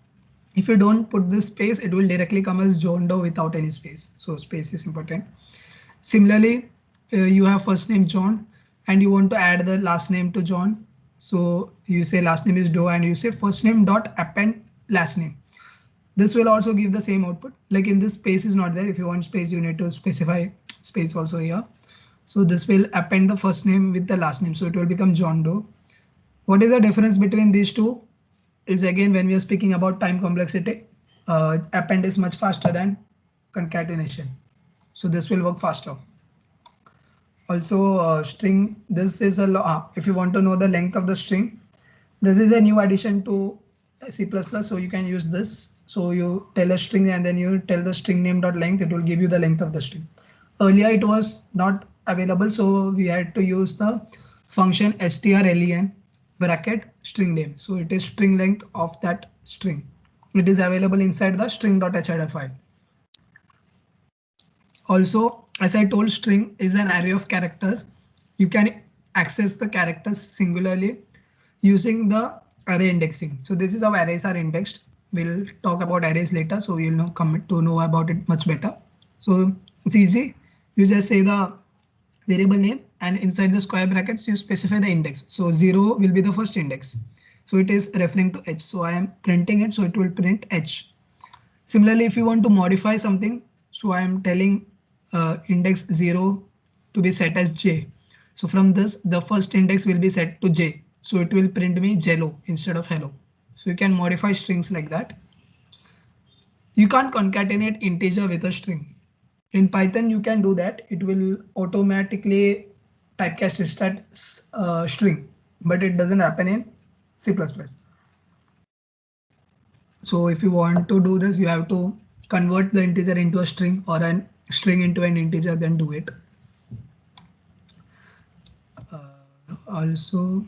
Speaker 2: if you don't put this space, it will directly come as John Doe without any space. So space is important. Similarly, you have first name John and you want to add the last name to John. So you say last name is Doe and you say first name dot append last name. This will also give the same output. Like in this space is not there. If you want space, you need to specify space also here. So this will append the first name with the last name. So it will become John Doe. What is the difference between these two? Is again when we are speaking about time complexity, append is much faster than concatenation. So this will work faster. Also string, this is a if you want to know the length of the string, this is a new addition to C++, so you can use this. So you tell a string and then you tell the string name dot length, it will give you the length of the string. Earlier it was not available, so we had to use the function strlen bracket string name. So it is string length of that string. It is available inside the string.h file. Also, as I told, string is an array of characters. You can access the characters singularly using the array indexing. So this is how arrays are indexed. We'll talk about arrays later, so you'll know come to know about it much better. So it's easy. You just say the variable name and inside the square brackets you specify the index. So 0 will be the first index. So it is referring to h. So I am printing it, so it will print h. Similarly, if you want to modify something, so I am telling index 0 to be set as j. So from this, the first index will be set to j. So it will print me jello instead of hello. So you can modify strings like that. You can't concatenate integer with a string. In Python, you can do that. It will automatically typecast that string, but it doesn't happen in C++. So if you want to do this, you have to convert the integer into a string or a string into an integer, then do it. Also,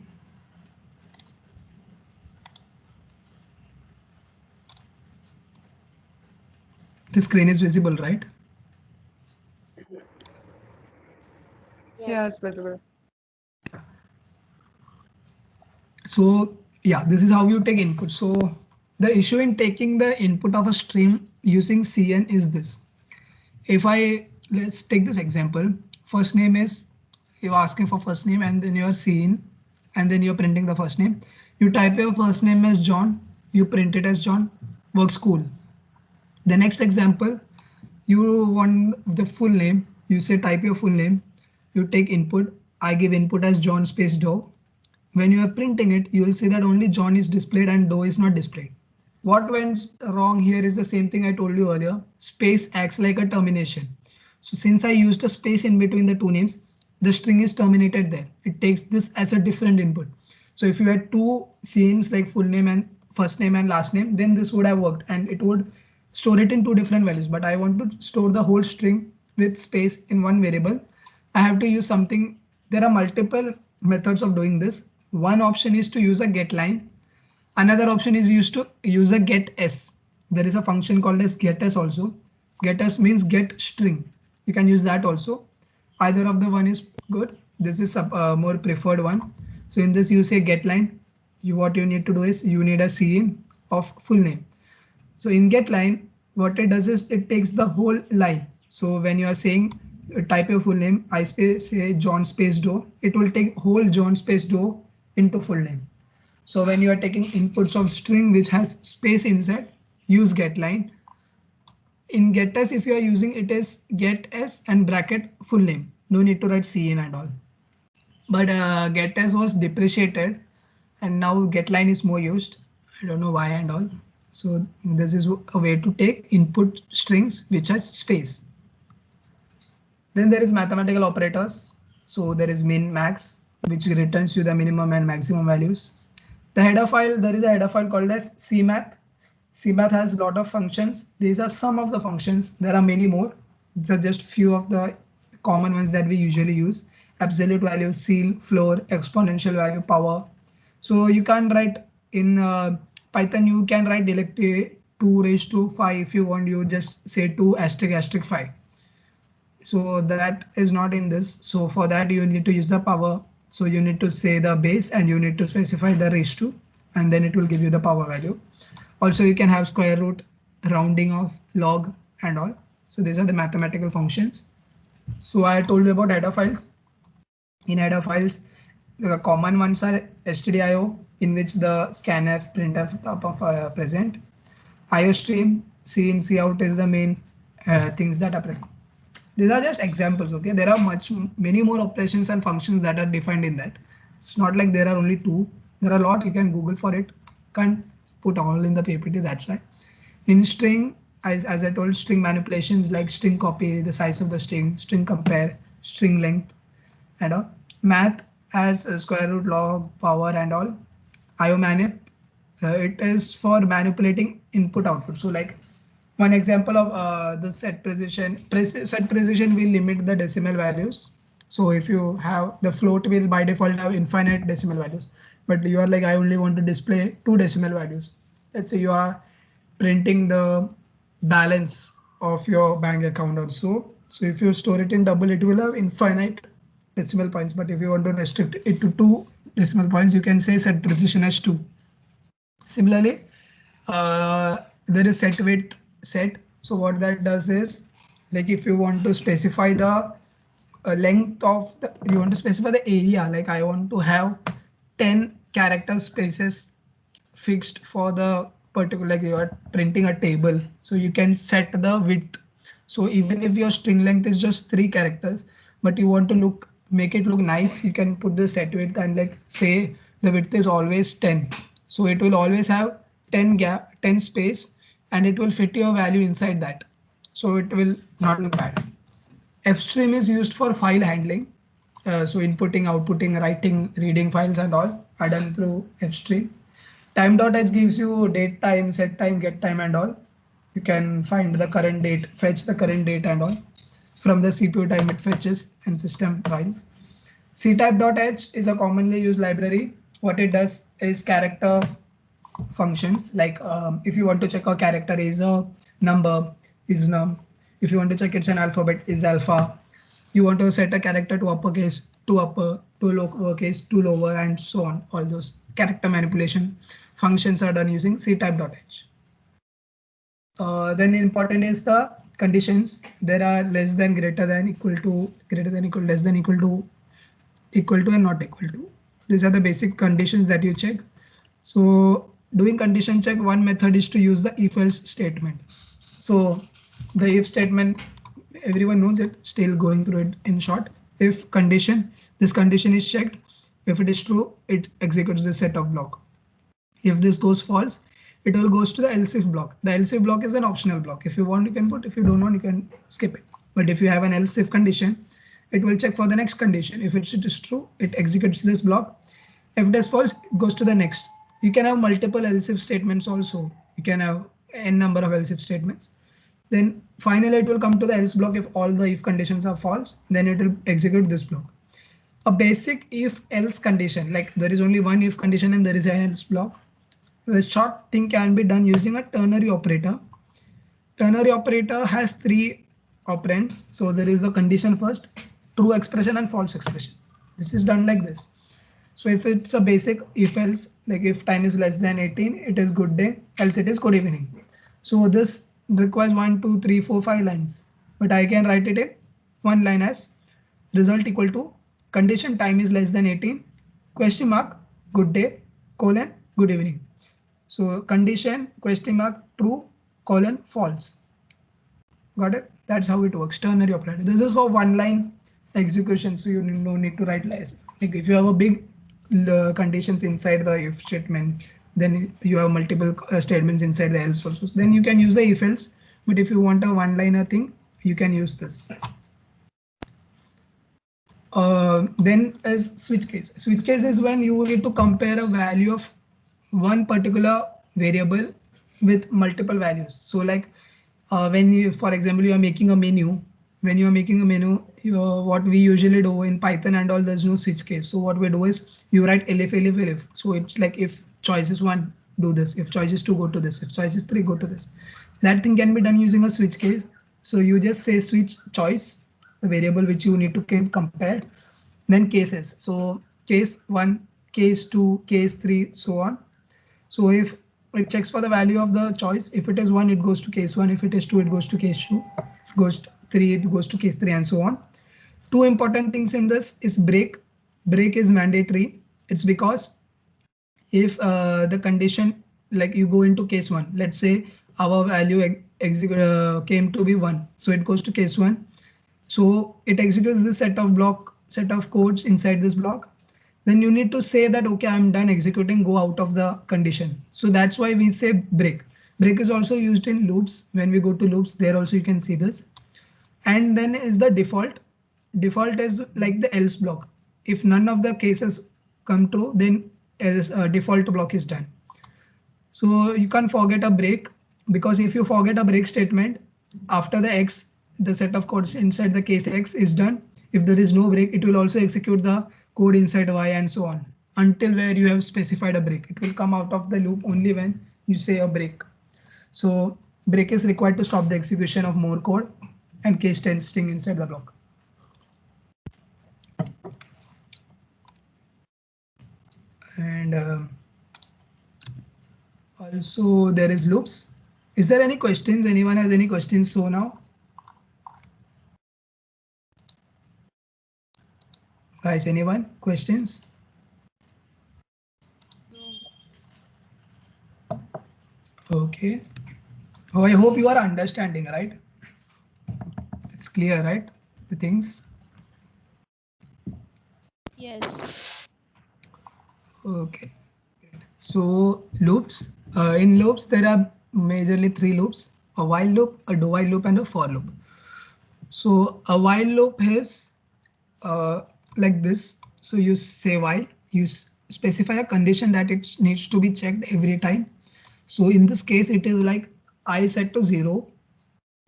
Speaker 2: the screen is visible, right?
Speaker 3: Yeah, it's visible.
Speaker 2: So yeah, this is how you take input. So the issue in taking the input of a string using cn is this. If let's take this example. First name is, you're asking for first name and then you're cin and then you're printing the first name. You type your first name as John, you print it as John, works cool. The next example, you want the full name, you say type your full name, you take input, I give input as John space Doe. When you are printing it, you will see that only John is displayed and Doe is not displayed. What went wrong here is the same thing I told you earlier. Space acts like a termination. So since I used a space in between the two names, the string is terminated there. It takes this as a different input. So if you had two scenes like full name and first name and last name, then this would have worked and it would store it in two different values. But I want to store the whole string with space in one variable. I have to use something. There are multiple methods of doing this. One option is to use a get line. Another option is used to use a getS. There is a function called as getS also. GetS means get string. You can use that also. Either of the one is good. This is a more preferred one. So in this you say get line. What you need to do is you need a cin of full name. So in get line, what it does is it takes the whole line. So when you are saying type your full name, I space say John space Doe, it will take whole John space Doe into full name. So when you are taking inputs of string which has space inside, use getLine. In getS, if you are using it is getS and bracket full name. No need to write cin and all. But getS was depreciated and now getLine is more used. I don't know why and all. So this is a way to take input strings which has space. Then there is mathematical operators. So there is min max, which returns you the minimum and maximum values. The header file, there is a header file called as cmath. Cmath has a lot of functions. These are some of the functions. There are many more. These are just few of the common ones that we usually use. Absolute value, ceil, floor, exponential value, power. So you can't write in Python, you can write directly 2 raised to 5. If you want, you just say 2 asterisk asterisk 5. So that is not in this. So for that, you need to use the power. So you need to say the base and you need to specify the raised to, and then it will give you the power value. Also, you can have square root, rounding off, log, and all. So these are the mathematical functions. So I told you about header files. In header files, the common ones are stdio, in which the scanf, printf are present. IOStream, C in, C out is the main things that are present. These are just examples. Okay, there are many more operations and functions that are defined in that. It's not like there are only two. There are a lot. You can Google for it. Can't put all in the PPT. That's why. In string, as I told, string manipulations like string copy, the size of the string compare, string length, and all. Math as square root, log, power, and all. IOmanip, it is for manipulating input output. So like one example of the set precision will limit the decimal values. So if you have the float will by default have infinite decimal values, but you are like, I only want to display 2 decimal values. Let's say you are printing the balance of your bank account or so. So if you store it in double, it will have infinite decimal points. But if you want to restrict it to 2 decimal points, you can say set precision as 2. Similarly, there is set width set. So what that does is, like if you want to specify the length of the, you want to specify the area, like I want to have 10 character spaces fixed for the particular, like you are printing a table, so you can set the width. So even if your string length is just 3 characters, but you want to make it look nice, you can put the set width and like say the width is always 10. So it will always have 10 space, and it will fit your value inside that. So it will not look bad. Fstream is used for file handling. So inputting, outputting, writing, reading files and all are done through Fstream. Time.h gives you date time, set time, get time and all. You can find the current date, fetch the current date and all. From the CPU time it fetches and system files. ctype.h is a commonly used library. What it does is character functions, like if you want to check a character is a number, is num. If you want to check it's an alphabet, is alpha. You want to set a character to uppercase, to upper, to lowercase, to lower, and so on. All those character manipulation functions are done using ctype.h. Then important is the conditions. There are less than, greater than, equal to, less than, equal to, and not equal to. These are the basic conditions that you check. So doing condition check, one method is to use the if else statement. So the if statement, everyone knows it, still going through it in short. If condition, this condition is checked. If it is true, it executes the set of block. If this goes false, it all goes to the else if block. The else if block is an optional block. If you want, you can put. If you don't want, you can skip it. But if you have an else if condition, it will check for the next condition. If it is true, it executes this block. If it is false, it goes to the next. You can have multiple else if statements also. You can have n number of else if statements. Then finally it will come to the else block. If all the if conditions are false, then it will execute this block. A basic if else condition, like there is only one if condition and there is an else block. The short thing can be done using a ternary operator. Ternary operator has 3 operands. So there is the condition first, true expression and false expression. This is done like this. So if it's a basic if else, like if time is less than 18, it is good day, else it is good evening. So this requires 1, 2, 3, 4, 5 lines, but I can write it in one line as result equal to condition time is less than 18, question mark, good day, colon, good evening. So condition, question mark, true, colon, false. Got it? That's how it works. Ternary operator. This is for one line execution, so you no need to write less. Like if you have a big conditions inside the if statement, then you have multiple statements inside the else also. So then you can use the if else, but if you want a one liner thing, you can use this. Then is switch case. Switch case is when you need to compare a value of one particular variable with multiple values. So like when you, for example, you are making a menu. When you are making a menu, what we usually do in Python and all, there's no switch case. So what we do is you write elif. So it's like if choice is 1, do this. If choice is 2, go to this. If choice is 3, go to this. That thing can be done using a switch case. So you just say switch choice, the variable which you need to keep compared, then cases. So case 1, case 2, case 3, so on. So if it checks for the value of the choice, if it is 1, it goes to case 1. If it is 2, it goes to case 2. If it goes to 3, it goes to case 3, and so on. Two important things in this is break. Break is mandatory. It's because if the condition, like you go into case 1, let's say our value came to be 1, so it goes to case 1. So it executes this set of codes inside this block. Then you need to say that, okay, I'm done executing, go out of the condition. So that's why we say break. Break is also used in loops. When we go to loops, there also you can see this. And then is the default. Default is like the else block. If none of the cases come true, then else default block is done. So you can't forget a break, because if you forget a break statement after the X, the set of codes inside the case X is done. If there is no break, it will also execute the code inside Y and so on until where you have specified a break. It will come out of the loop only when you say a break. So break is required to stop the execution of more code and case testing inside the block. And also there is loops. Is there any questions? Anyone has any questions so now? Guys, anyone? Questions? Okay. Oh, I hope you are understanding, right? It's clear, right? The things.
Speaker 5: Yes.
Speaker 2: Okay. So loops. In loops, there are majorly 3 loops: a while loop, a do while loop, and a for loop. So a while loop is like this. So you say while, you specify a condition that it needs to be checked every time. So in this case, it is like I set to 0.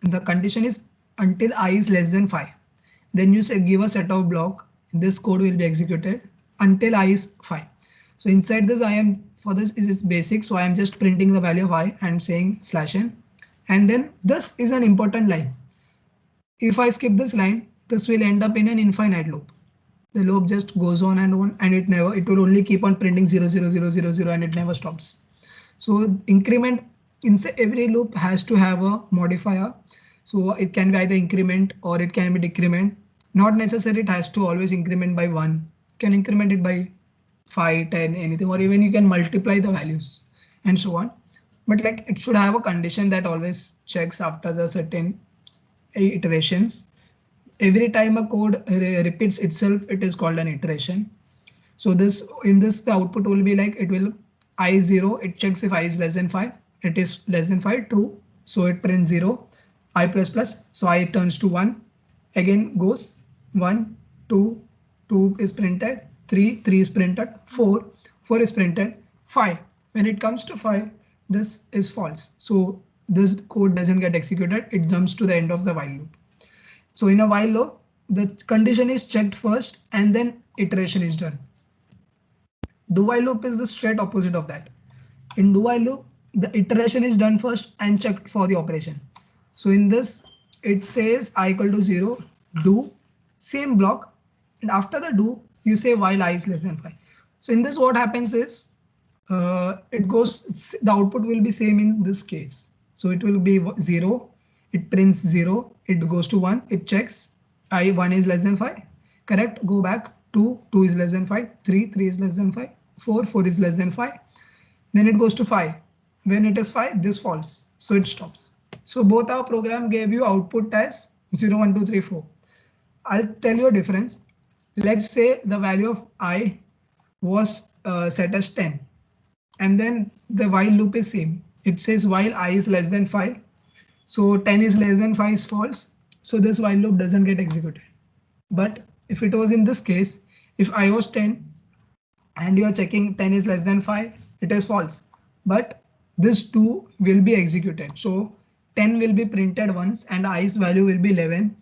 Speaker 2: And the condition is until I is less than 5. Then you say give a set of block. This code will be executed until I is 5. So inside this, I am for this is basic. So I am just printing the value of I and saying /n. And then this is an important line. If I skip this line, this will end up in an infinite loop. The loop just goes on, and it will only keep on printing 0, 0, 0, 0, 0, and it never stops. So increment inside every loop has to have a modifier. So it can be either increment or it can be decrement. Not necessary it has to always increment by 1. You can increment it by 5, 10, anything, or even you can multiply the values and so on. But like it should have a condition that always checks after the certain iterations. Every time a code repeats itself, it is called an iteration. So in this the output will be like, it will I is 0, it checks if I is less than 5. It is less than 5, true. So it prints 0, I plus plus, so I turns to 1. Again goes 1, 2, 2 is printed, 3, 3 is printed, 4, 4 is printed, 5. When it comes to 5, this is false. So this code doesn't get executed, it jumps to the end of the while loop. So in a while loop, the condition is checked first and then iteration is done. Do while loop is the straight opposite of that. In do while loop, the iteration is done first and checked for the operation. So in this, it says I equal to 0, do, same block, and after the do, you say while I is less than 5. So in this, what happens is it goes, the output will be same in this case. So it will be 0, it prints 0, it goes to 1, it checks I 1 is less than 5, correct, go back, 2, 2 is less than 5, 3, 3 is less than 5, 4, 4 is less than 5, then it goes to 5. When it is 5, this falls, so it stops. So both our program gave you output as 0, 1, 2, 3, 4. I'll tell you a difference. Let's say the value of I was set as 10, and then the while loop is same. It says while I is less than 5. So 10 is less than 5 is false. So this while loop doesn't get executed. But if it was in this case, if I was 10 and you are checking 10 is less than 5, it is false. But this 2 will be executed. So 10 will be printed once and i's value will be 11,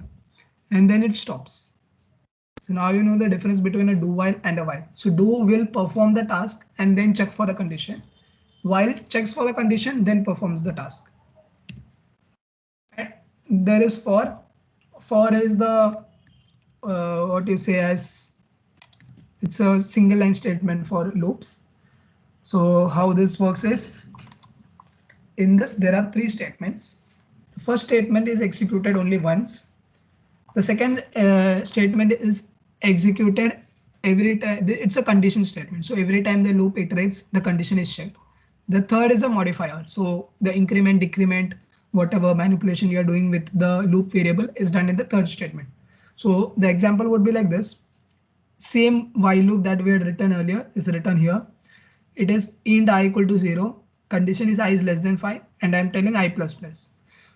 Speaker 2: and then it stops. So now you know the difference between a do while and a while. So do will perform the task and then check for the condition. While it checks for the condition, then performs the task. And there is for. For is the what you say as it's a single line statement for loops. So how this works is, in this there are three statements. The first statement is executed only once. The second statement is executed every time. It's a condition statement. So every time the loop iterates, the condition is checked. The third is a modifier. So the increment, decrement, whatever manipulation you are doing with the loop variable is done in the third statement. So the example would be like this. Same while loop that we had written earlier is written here. It is int I equal to 0. Condition is I is less than 5 and I'm telling I plus plus.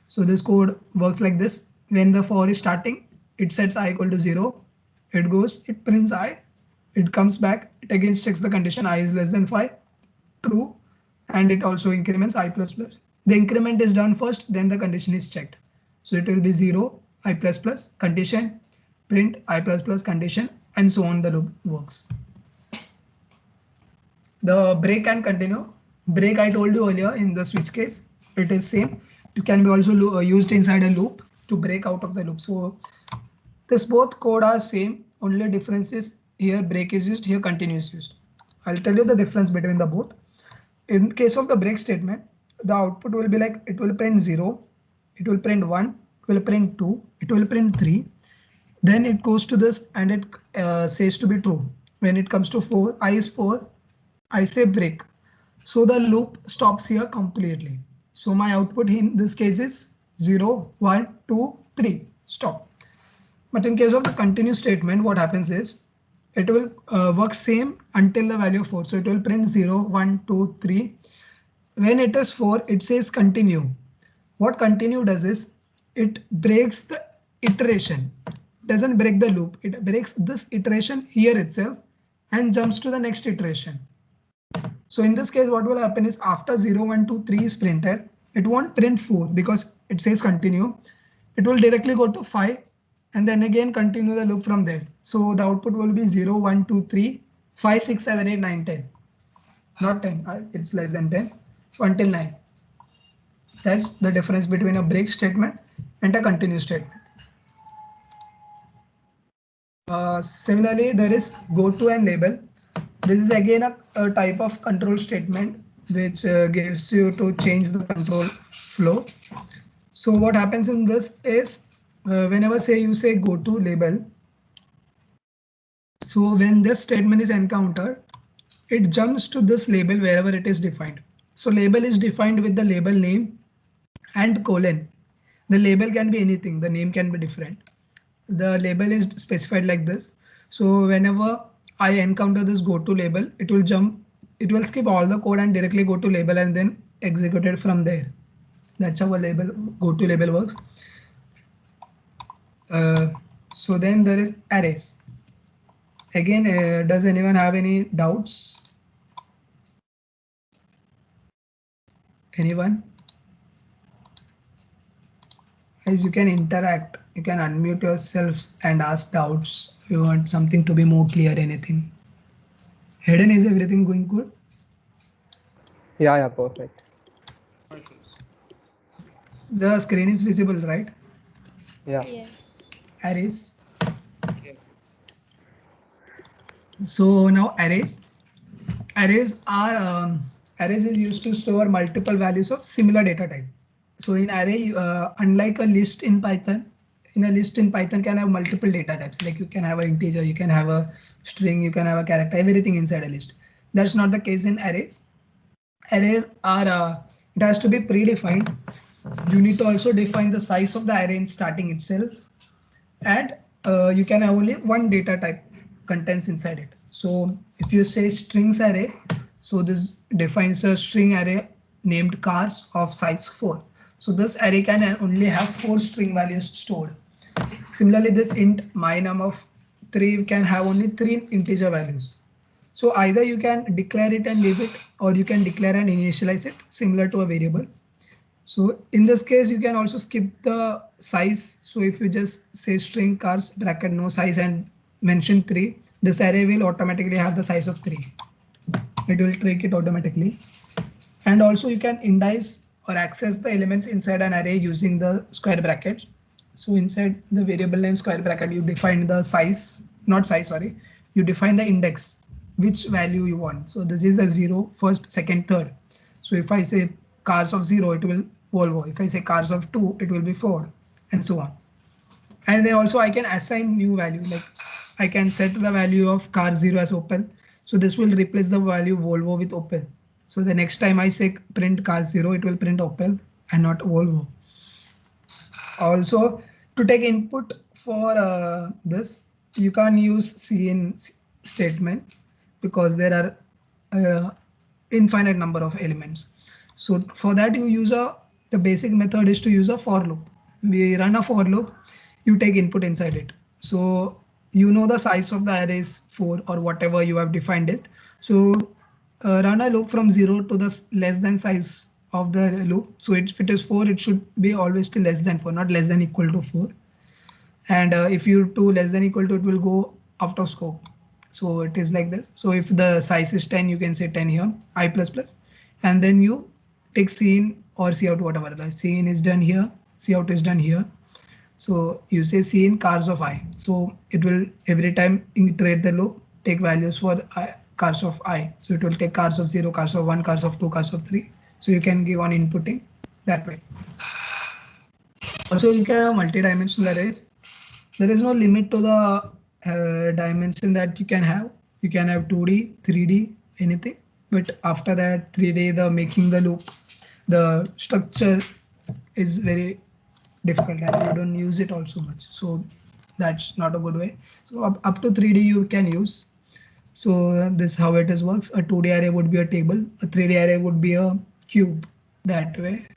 Speaker 2: So this code works like this. When the for is starting, it sets I equal to 0. It goes, it prints I. It comes back. It again checks the condition I is less than 5. True. And it also increments I plus plus. The increment is done first, then the condition is checked. So it will be 0, I plus plus, condition, print, I plus plus, condition, and so on the loop works. The break and continue. Break I told you earlier in the switch case, it is same. It can be also used inside a loop to break out of the loop. So this both code are same, only difference is here break is used, here continue is used. I'll tell you the difference between the both. In case of the break statement, the output will be like it will print 0, it will print 1, it will print 2, it will print 3. Then it goes to this and it says to be true. When it comes to 4, I is 4, I say break. So the loop stops here completely. So my output in this case is 0, 1, 2, 3, stop. But in case of the continue statement, what happens is it will work same until the value of 4. So it will print 0, 1, 2, 3. When it is 4, it says continue. What continue does is it breaks the iteration. Doesn't break the loop. It breaks this iteration here itself and jumps to the next iteration. So in this case, what will happen is after 0, 1, 2, 3 is printed, it won't print 4 because it says continue. It will directly go to 5 and then again continue the loop from there. So the output will be 0, 1, 2, 3, 5, 6, 7, 8, 9, 10. Not 10, it's less than 10 until 9. That's the difference between a break statement and a continue statement. Similarly, there is go to and label. This is again a type of control statement which gives you to change the control flow. So what happens in this is whenever say you say go to label. So when this statement is encountered, it jumps to this label wherever it is defined. So label is defined with the label name and colon. The label can be anything. The name can be different. The label is specified like this. So whenever I encounter this go to label, it will jump, it will skip all the code and directly go to label and then execute it from there. That's how a label go to label works. So then there is arrays. Again, does anyone have any doubts? Anyone? As you can interact, you can unmute yourselves and ask doubts if you want something to be more clear, anything. Hayden, is everything going good?
Speaker 3: Yeah, perfect.
Speaker 2: The screen is visible, right?
Speaker 3: Yeah.
Speaker 5: Yes.
Speaker 2: Arrays. So now arrays. Arrays is used to store multiple values of similar data type. So in array, unlike a list in Python, in a list in Python can have multiple data types. Like you can have an integer, you can have a string, you can have a character, everything inside a list. That's not the case in arrays. Arrays are it has to be predefined. You need to also define the size of the array in starting itself, and you can have only one data type contents inside it. So if you say strings array, so this defines a string array named cars of size 4. So this array can only have 4 string values stored. Similarly, this int my num of 3 can have only 3 integer values. So either you can declare it and leave it, or you can declare and initialize it similar to a variable. So in this case, you can also skip the size. So if you just say string cars bracket no size and mention 3, this array will automatically have the size of 3. It will take it automatically. And also you can indice or access the elements inside an array using the square brackets. So inside the variable name square bracket, you define the size, not size, sorry, you define the index, which value you want. So this is the 0, first, second, third. So if I say cars of 0, it will Volvo. If I say cars of 2, it will be Ford, and so on. And then also I can assign new value, like I can set the value of car 0 as Opel. So this will replace the value Volvo with Opel. So the next time I say print car 0, it will print Opel and not Volvo. Also, to take input for this, you can't use cin statement because there are infinite number of elements. So for that you use the basic method is to use a for loop. We run a for loop, you take input inside it. So you know the size of the array is 4 or whatever you have defined it. So run a loop from 0 to the less than size of the loop. So if it is 4, it should be always to less than 4, not less than equal to 4. And if you do less than equal to, it will go out of scope. So it is like this. So if the size is 10, you can say 10 here, I plus plus, and then you take cin or cout, whatever. Like cin is done here, cout is done here. So you say cin cars of I. So it will every time iterate the loop, take values for cars of I. So it will take cars of 0, cars of 1, cars of 2, cars of 3. So you can give on inputting that way. Also, you can have multi-dimensional arrays. There is no limit to the dimension that you can have. You can have 2D, 3D, anything. But after that 3D, the making the loop, the structure is very difficult and you don't use it also much. So that's not a good way. So up to 3D you can use. So this how it is works. A 2D array would be a table. A 3D array would be a cube, that way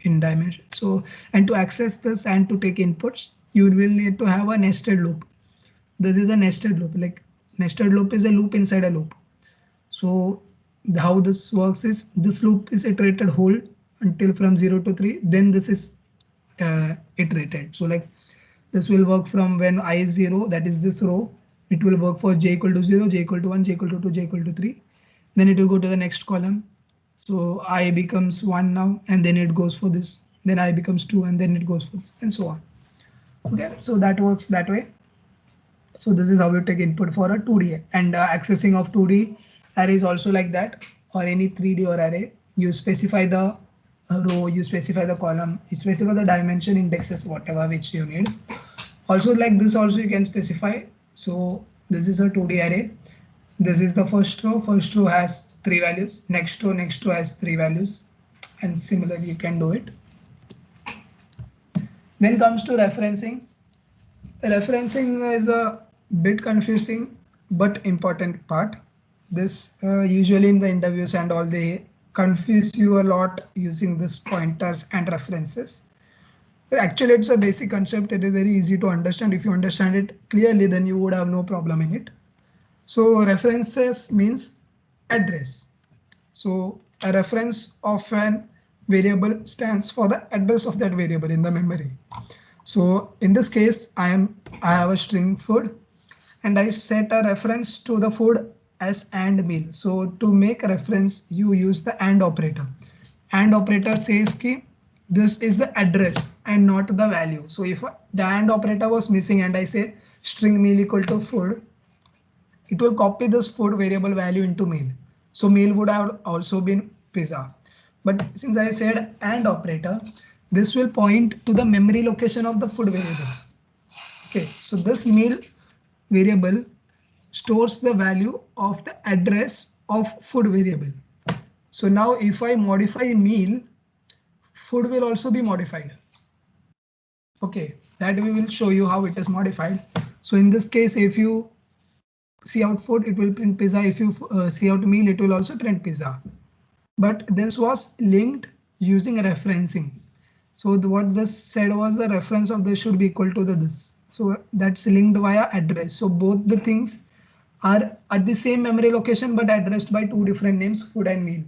Speaker 2: in dimension. So and to access this and to take inputs, you will need to have a nested loop. This is a nested loop. Like nested loop is a loop inside a loop. So how this works is this loop is iterated whole until from 0 to 3. Then this is iterated. So like this will work from when I is 0, that is this row. It will work for j equal to 0, j equal to 1, j equal to 2, j equal to 3. Then it will go to the next column. So I becomes 1 now, and then it goes for this. Then I becomes 2, and then it goes for this, and so on. Okay, so that works that way. So this is how you take input for a 2D, and accessing of 2D array is also like that, or any 3D or array. You specify the row, you specify the column, you specify the dimension, indexes, whatever which you need. Also like this also you can specify. So this is a 2D array. This is the first row. First row has 3 values. Next row has 3 values, and similarly you can do it. Then comes to referencing. Referencing is a bit confusing but important part. This usually in the interviews and all, they confuse you a lot using this pointers and references. Actually, it's a basic concept. It is very easy to understand. If you understand it clearly, then you would have no problem in it. So references means address. So a reference of an variable stands for the address of that variable in the memory. So in this case, I have a string food, and I set a reference to the food as and meal. So to make a reference, you use the and operator. And operator says ki this is the address and not the value. So if the and operator was missing and I say string meal equal to food, it will copy this food variable value into meal. So meal would have also been pizza. But since I said and operator, this will point to the memory location of the food variable. Okay, so this meal variable stores the value of the address of food variable. So now if I modify meal, food will also be modified. Okay, that we will show you how it is modified. So in this case, if you cout food, it will print pizza. If you cout meal, it will also print pizza. But this was linked using referencing. So what this said was the reference of this should be equal to this. So that's linked via address. So both the things are at the same memory location but addressed by 2 different names, food and meal.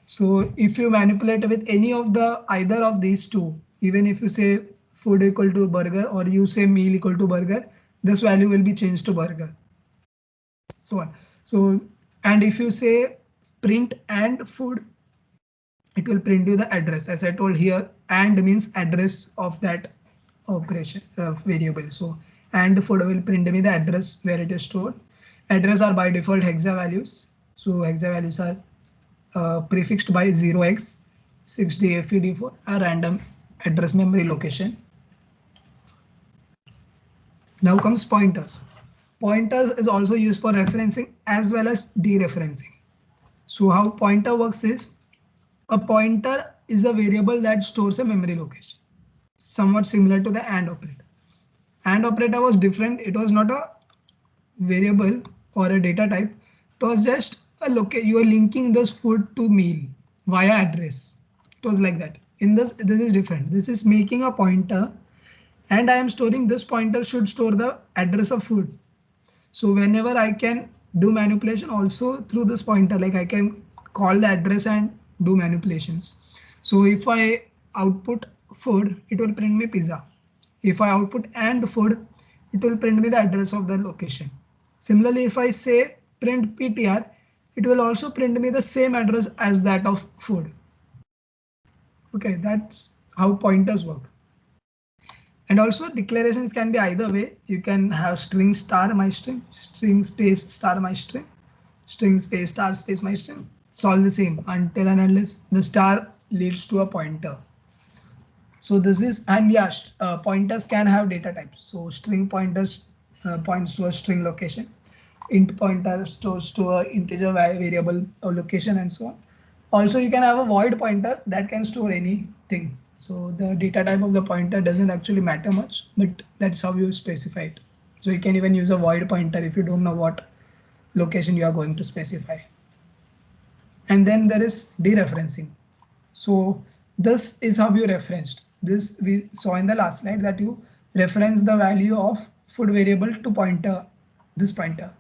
Speaker 2: So if you manipulate with any of the either of these two, even if you say food equal to burger or you say meal equal to burger, this value will be changed to burger. So on. So and if you say print and food, it will print you the address. As I told here, and means address of that operation variable. So and food will print me the address where it is stored. Address are by default hexa values. So hexa values are prefixed by 0x 60FED4 a random address memory location. Now comes pointers. Pointers is also used for referencing as well as dereferencing. So how pointer works is, a pointer is a variable that stores a memory location, somewhat similar to the AND operator. AND operator was different. It was not a variable or a data type. It was just a you are linking this food to meal via address. It was like that. In this is different. This is making a pointer, and I am storing this pointer should store the address of food. So whenever I can do manipulation also through this pointer, like I can call the address and do manipulations. So if I output food, it will print me pizza. If I output and food, it will print me the address of the location. Similarly, if I say print PTR, it will also print me the same address as that of food. Okay, that's how pointers work. And also declarations can be either way. You can have string star my string, string space star my string, string space star space my string. It's all the same until and unless the star leads to a pointer. So this is, and yeah, pointers can have data types. So string pointers points to a string location. Int pointer stores to a integer variable or location and so on. Also, you can have a void pointer that can store anything. So the data type of the pointer doesn't actually matter much, but that's how you specify it. So you can even use a void pointer if you don't know what location you are going to specify. And then there is dereferencing. So this is how you referenced. This we saw in the last slide, that you reference the value of food variable to pointer, this pointer.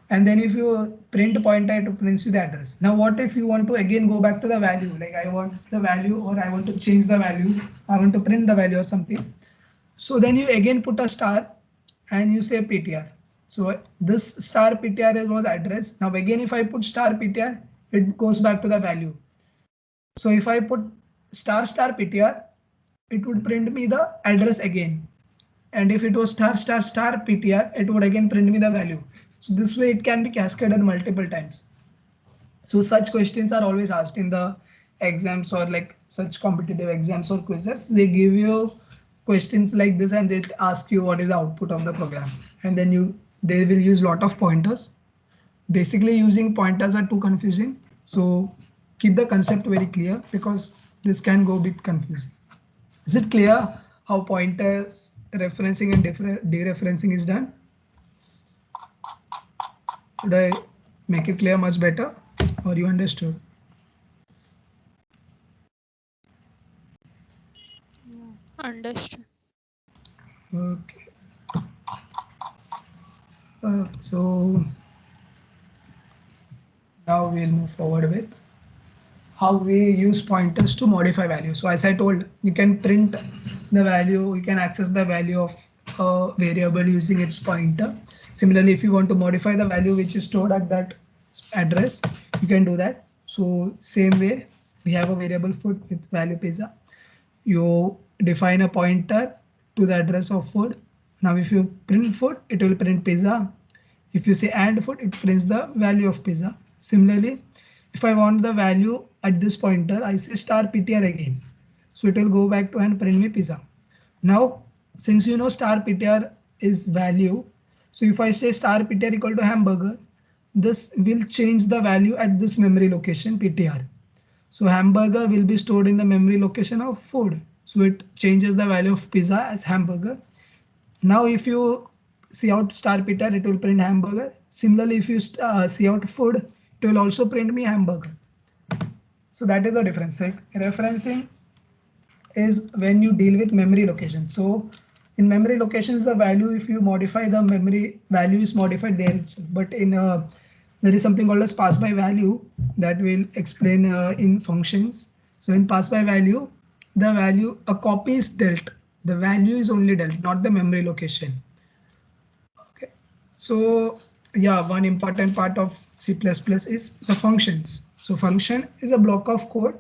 Speaker 2: And then if you print pointer, it prints you the address. Now what if you want to again go back to the value, like I want the value or I want to change the value, I want to print the value or something. So then you again put a star and you say PTR. So this star PTR was address. Now again if I put star PTR, it goes back to the value. So if I put star star PTR, it would print me the address again. And if it was star star star PTR, it would again print me the value. So this way it can be cascaded multiple times. So such questions are always asked in the exams or like such competitive exams or quizzes. They give you questions like this and they ask you what is the output of the program. And then they will use lot of pointers. Basically using pointers are too confusing. So keep the concept very clear because this can go a bit confusing. Is it clear how pointers referencing and dereferencing is done? Should I make it clear much better, or you understood?
Speaker 5: Understood.
Speaker 2: Okay. So now we'll move forward with how we use pointers to modify values. So as I told, you can print the value, you can access the value of a variable using its pointer. Similarly, if you want to modify the value which is stored at that address, you can do that. So same way, we have a variable food with value pizza. You define a pointer to the address of food. Now if you print food, it will print pizza. If you say and food, it prints the value of pizza. Similarly, if I want the value at this pointer, I say star PTR again. So it will go back to and print me pizza. Now, since you know star PTR is value, so if I say star PTR equal to hamburger, this will change the value at this memory location PTR. So hamburger will be stored in the memory location of food. So it changes the value of pizza as hamburger. Now if you see out star PTR, it will print hamburger. Similarly, if you see out food, it will also print me hamburger. So that is the difference. Like referencing is when you deal with memory locations. So in memory locations, the value, if you modify the memory value is modified there itself. But in there is something called as pass by value that will explain in functions. So in pass by value, the value, a copy is dealt. The value is only dealt, not the memory location. Okay. So yeah, one important part of C++ is the functions. So function is a block of code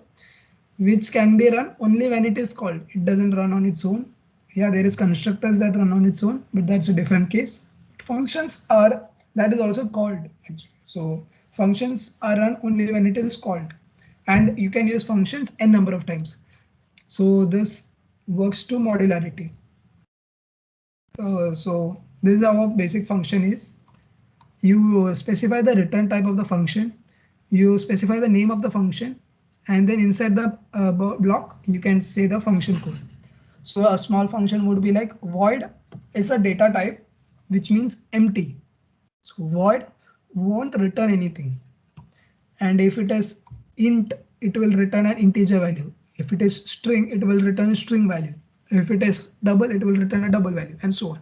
Speaker 2: which can be run only when it is called. It doesn't run on its own. Yeah, there is constructors that run on its own, but that's a different case. Functions are, that is also called actually. So functions are run only when it is called, and you can use functions n number of times. So this works to modularity. So this is how a basic function is. You specify the return type of the function, you specify the name of the function, and then inside the block you can say the function code. So a small function would be like void is a data type, which means empty. So void won't return anything, and if it is int, it will return an integer value. If it is string, it will return a string value. If it is double, it will return a double value, and so on.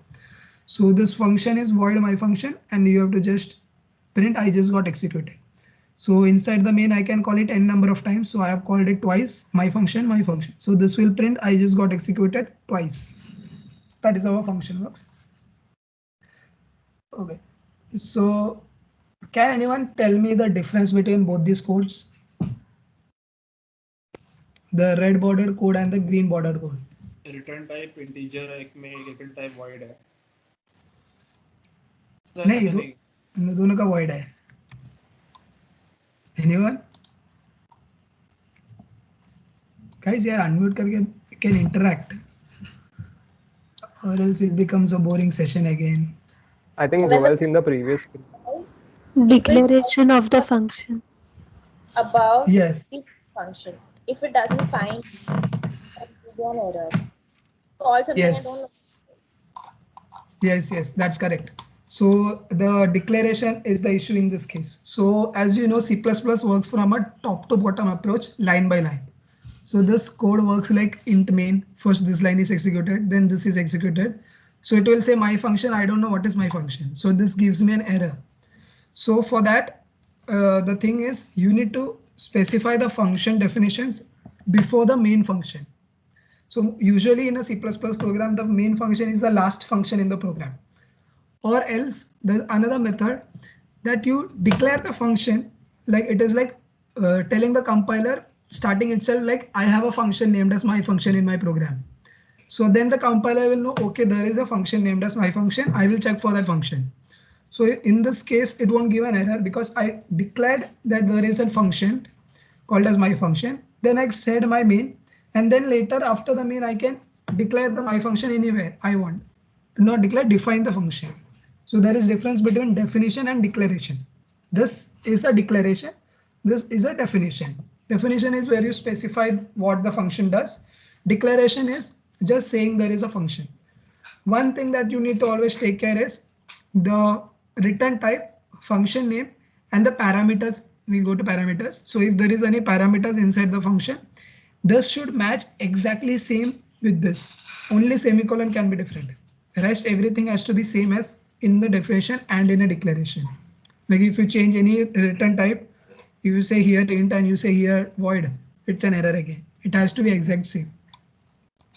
Speaker 2: So this function is void my function, and you have to just print I just got executed. So inside the main I can call it n number of times. So I have called it twice, my function, my function. So this will print I just got executed twice. That is how a function works. Okay, so can anyone tell me the difference between both these codes? The red bordered code and the green bordered code.
Speaker 6: Return type integer है, एक में return type void है.
Speaker 2: नहीं, दोनों का void है. Anyone? Guys, यार unmute करके can interact, or else it becomes a boring session again.
Speaker 3: I think Joel's in the previous.
Speaker 1: Declaration of the function.
Speaker 7: About
Speaker 2: Yes.
Speaker 7: the function. If it doesn't find, it will be an error. Call something I don't know.
Speaker 2: Yes, that's correct. So the declaration is the issue in this case. So as you know, C++ works from a top to bottom approach, line by line. So this code works like int main. First this line is executed, then this is executed. So it will say my function, I don't know what is my function. So this gives me an error. So for that, the thing is you need to specify the function definitions before the main function. So usually in a C++ program, the main function is the last function in the program. Or else there's another method that you declare the function, like it is like telling the compiler starting itself like I have a function named as my function in my program. So then the compiler will know, okay, there is a function named as my function. I will check for that function. So in this case, it won't give an error because I declared that there is a function called as my function. Then I said my main, and then later after the main, I can declare the my function anywhere I want. Not declare, define the function. So there is difference between definition and declaration. This is a declaration. This is a definition. Definition is where you specify what the function does. Declaration is just saying there is a function. One thing that you need to always take care is the return type, function name, and the parameters. We go to parameters. So if there is any parameters inside the function, this should match exactly same with this. Only semicolon can be different. Rest everything has to be same as in the definition and in a declaration. Like if you change any return type, if you say here int and you say here void, it's an error again. It has to be exact same,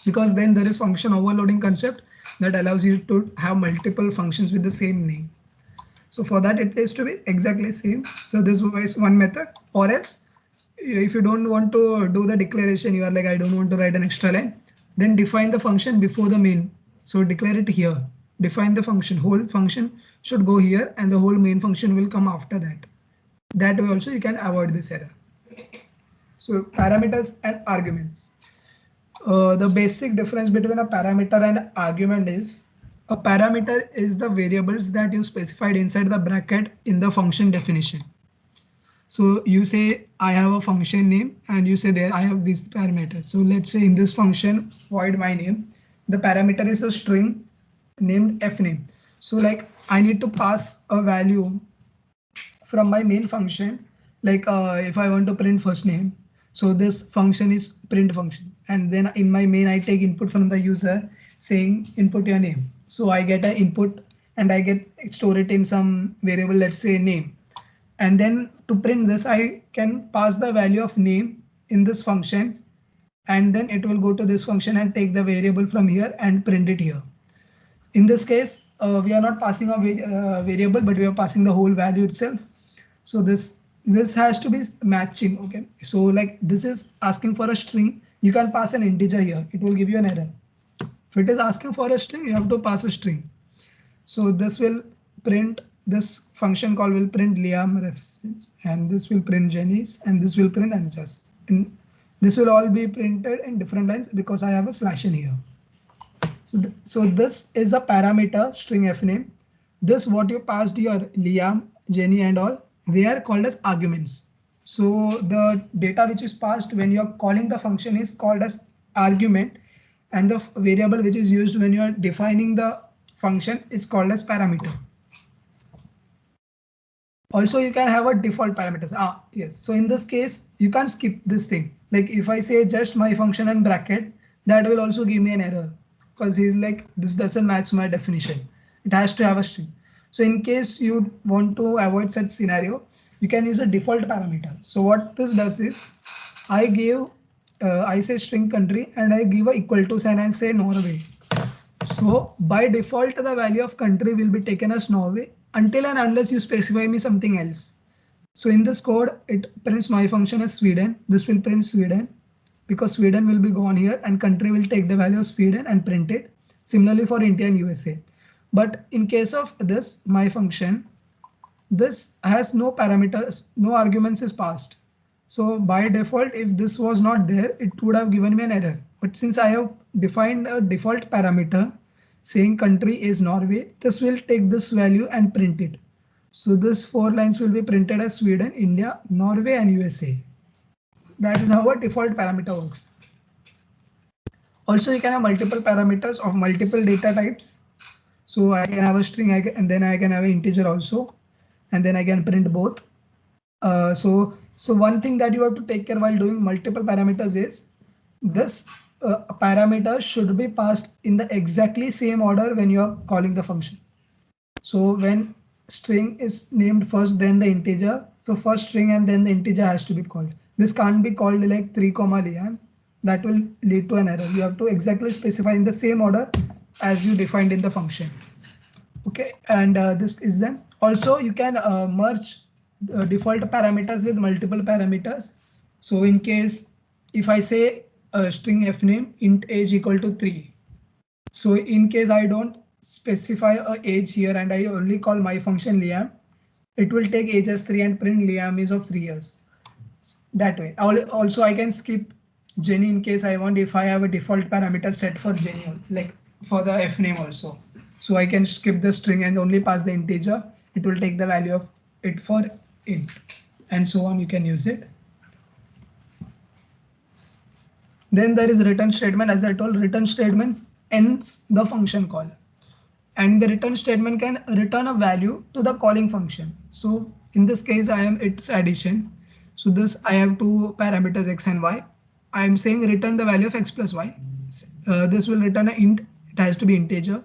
Speaker 2: because then there is function overloading concept that allows you to have multiple functions with the same name. So for that it has to be exactly same. So this is one method. Or else if you don't want to do the declaration, you are like I don't want to write an extra line, then define the function before the main. So declare it here. Define the function, whole function should go here and the whole main function will come after that. That way also you can avoid this error. So parameters and arguments. The basic difference between a parameter and argument is a parameter is the variables that you specified inside the bracket in the function definition. So you say I have a function name and you say there I have these parameters. So let's say in this function void my name, the parameter is a string named fname. So like I need to pass a value from my main function, like if I want to print first name, so this function is print function, and then in my main I take input from the user saying input your name. So I get an input and I get store it in some variable, let's say name, and then to print this I can pass the value of name in this function, and then it will go to this function and take the variable from here and print it here. In this case, we are not passing a variable, but we are passing the whole value itself. So this this has to be matching. Okay, so like this is asking for a string, you can pass an integer here, it will give you an error. If it is asking for a string, you have to pass a string. So this will print, this function call will print Liam reference, and this will print Jenny's, and this will print Anuja's. And this will all be printed in different lines because I have a slash in here. So this is a parameter string fname. This what you passed your Liam, Jenny and all, they are called as arguments. So the data which is passed when you are calling the function is called as argument, and the variable which is used when you are defining the function is called as parameter. Also, you can have a default parameters. Yes. So in this case, you can't skip this thing. Like if I say just my function and bracket, that will also give me an error because he's like, this doesn't match my definition. It has to have a string. So in case you want to avoid such scenario, you can use a default parameter. So what this does is I give, I say string country and I give a equal to sign and say Norway. So by default, the value of country will be taken as Norway until and unless you specify me something else. So in this code, it prints my function as Sweden. This will print Sweden because Sweden will be gone here and country will take the value of Sweden and print it. Similarly for India and USA. But in case of this, my function, this has no parameters, no arguments is passed. So by default, if this was not there, it would have given me an error. But since I have defined a default parameter saying country is Norway, this will take this value and print it. So this 4 lines will be printed as Sweden, India, Norway and USA. That is how a default parameter works. Also, you can have multiple parameters of multiple data types. So I can have a string and then I can have an integer also, and then I can print both. So one thing that you have to take care while doing multiple parameters is this parameter should be passed in the exactly same order when you are calling the function. So when string is named first, then the integer. So first string and then the integer has to be called. This can't be called like 3, Liam. That will lead to an error. You have to exactly specify in the same order as you defined in the function. Okay, and this is then. Also, you can merge default parameters with multiple parameters. So in case if I say string fname int age equal to 3. So in case I don't specify a age here and I only call my function Liam, it will take age as 3 and print Liam is of 3 years. That way. Also, I can skip Jenny in case I want, if I have a default parameter set for Jenny, like for the fname also. So I can skip the string and only pass the integer. It will take the value of it for int and so on. You can use it. Then there is return statement. As I told, return statements ends the function call, and the return statement can return a value to the calling function. So in this case, I am its addition. So this I have 2 parameters x and y. I am saying return the value of x plus y. This will return an int. It has to be integer.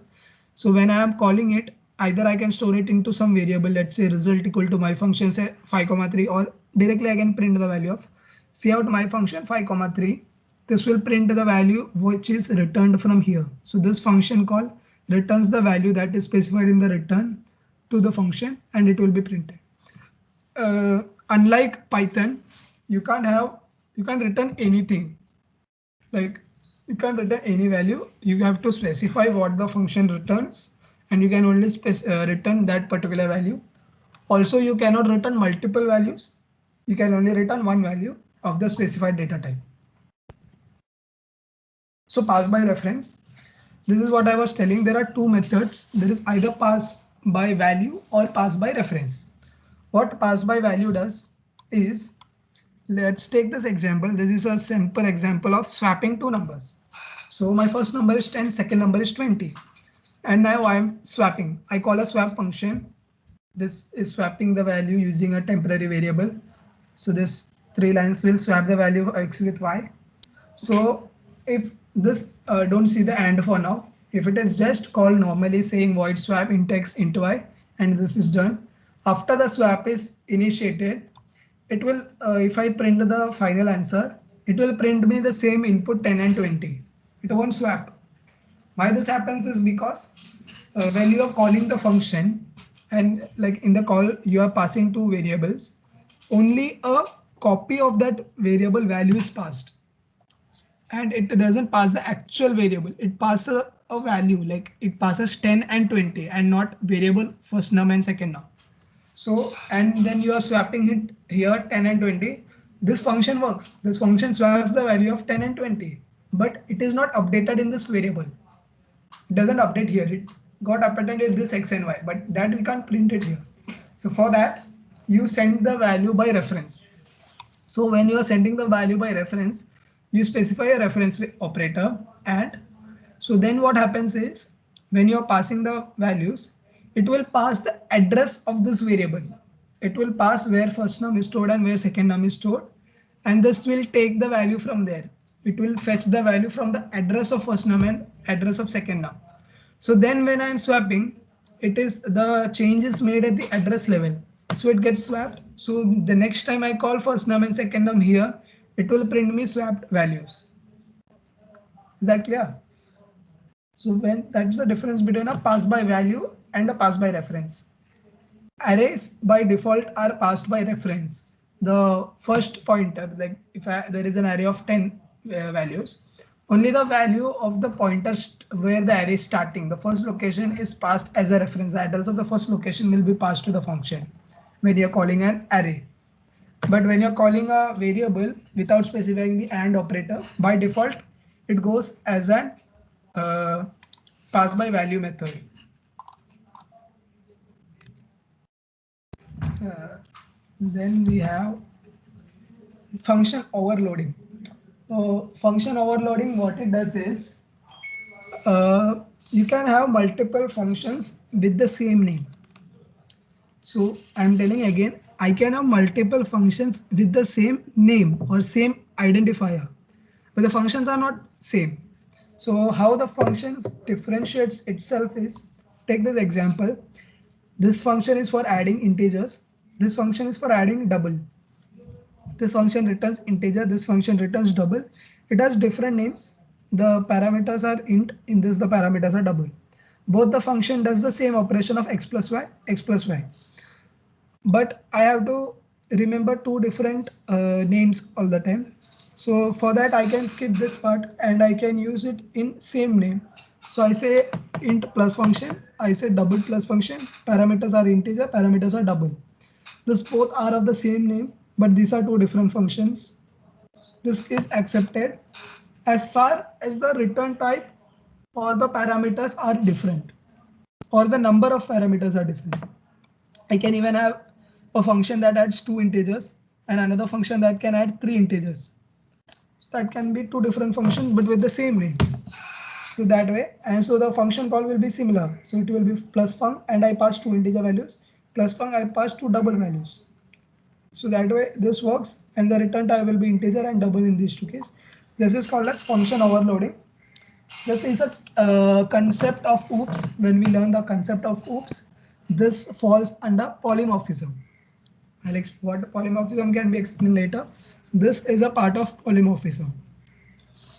Speaker 2: So when I am calling it, either I can store it into some variable, let's say result equal to my function say 5,3, or directly I can print the value of cout my function 5,3. This will print the value which is returned from here. So this function call returns the value that is specified in the return to the function and it will be printed. Unlike Python, you can't return anything. Like you can't return any value. You have to specify what the function returns and you can only return that particular value. Also, you cannot return multiple values. You can only return one value of the specified data type. So pass by reference. This is what I was telling. There are 2 methods. There is either pass by value or pass by reference. What pass by value does is, let's take this example. This is a simple example of swapping 2 numbers. So my first number is 10, second number is 20. And now I'm swapping. I call a swap function. This is swapping the value using a temporary variable. So this 3 lines will swap the value of x with y. So if this don't see the AND for now. If it is just called normally saying void swap int x into y and this is done. After the swap is initiated, it will if I print the final answer, it will print me the same input 10 and 20. It won't swap. Why this happens is because when you are calling the function and like in the call you are passing 2 variables. only a copy of that variable value is passed. And it doesn't pass the actual variable. It passes a value, like it passes 10 and 20 and not variable first num and second num. So, and then you are swapping it here 10 and 20. This function works. This function swaps the value of 10 and 20, but it is not updated in this variable. It doesn't update here. It got updated with this x and y, but that we can't print it here. So for that, you send the value by reference. So when you are sending the value by reference, you specify a reference operator, and so then what happens is when you are passing the values, it will pass the address of this variable. It will pass where first num is stored and where second num is stored, and this will take the value from there. It will fetch the value from the address of first num and address of second num. So then when I am swapping, it is the change is made at the address level. So it gets swapped. So the next time I call first num and second num here, it will print me swapped values. Is that clear? So when that's the difference between a pass by value and a pass by reference. Arrays by default are passed by reference. The first pointer, like if there is an array of 10 values, only the value of the pointer where the array is starting, the first location is passed as a reference. The address of the first location will be passed to the function when you're calling an array. But when you're calling a variable without specifying the AND operator, by default, it goes as an pass by value method. Then we have function overloading. So function overloading, what it does is you can have multiple functions with the same name. So I'm telling again, I can have multiple functions with the same name or same identifier, but the functions are not same. So how the functions differentiates itself is, take this example. This function is for adding integers. This function is for adding double. This function returns integer. This function returns double. It has different names. The parameters are int. In this, the parameters are double. Both the function does the same operation of x plus y, x plus y. But I have to remember two different names all the time. So for that, I can skip this part and I can use it in same name. So I say int plus function, I say double plus function, parameters are integer, parameters are double. This both are of the same name, but these are two different functions. This is accepted as far as the return type or the parameters are different, or the number of parameters are different. I can even have a function that adds 2 integers and another function that can add 3 integers. So that can be two different functions but with the same name. So that way, and so the function call will be similar. So it will be plus func and I pass 2 integer values, plus func I pass 2 double values. So that way this works, and the return type will be integer and double in these two cases. This is called as function overloading. This is a concept of OOPS. When we learn the concept of OOPS, this falls under polymorphism. What polymorphism can be explained later. This is a part of polymorphism.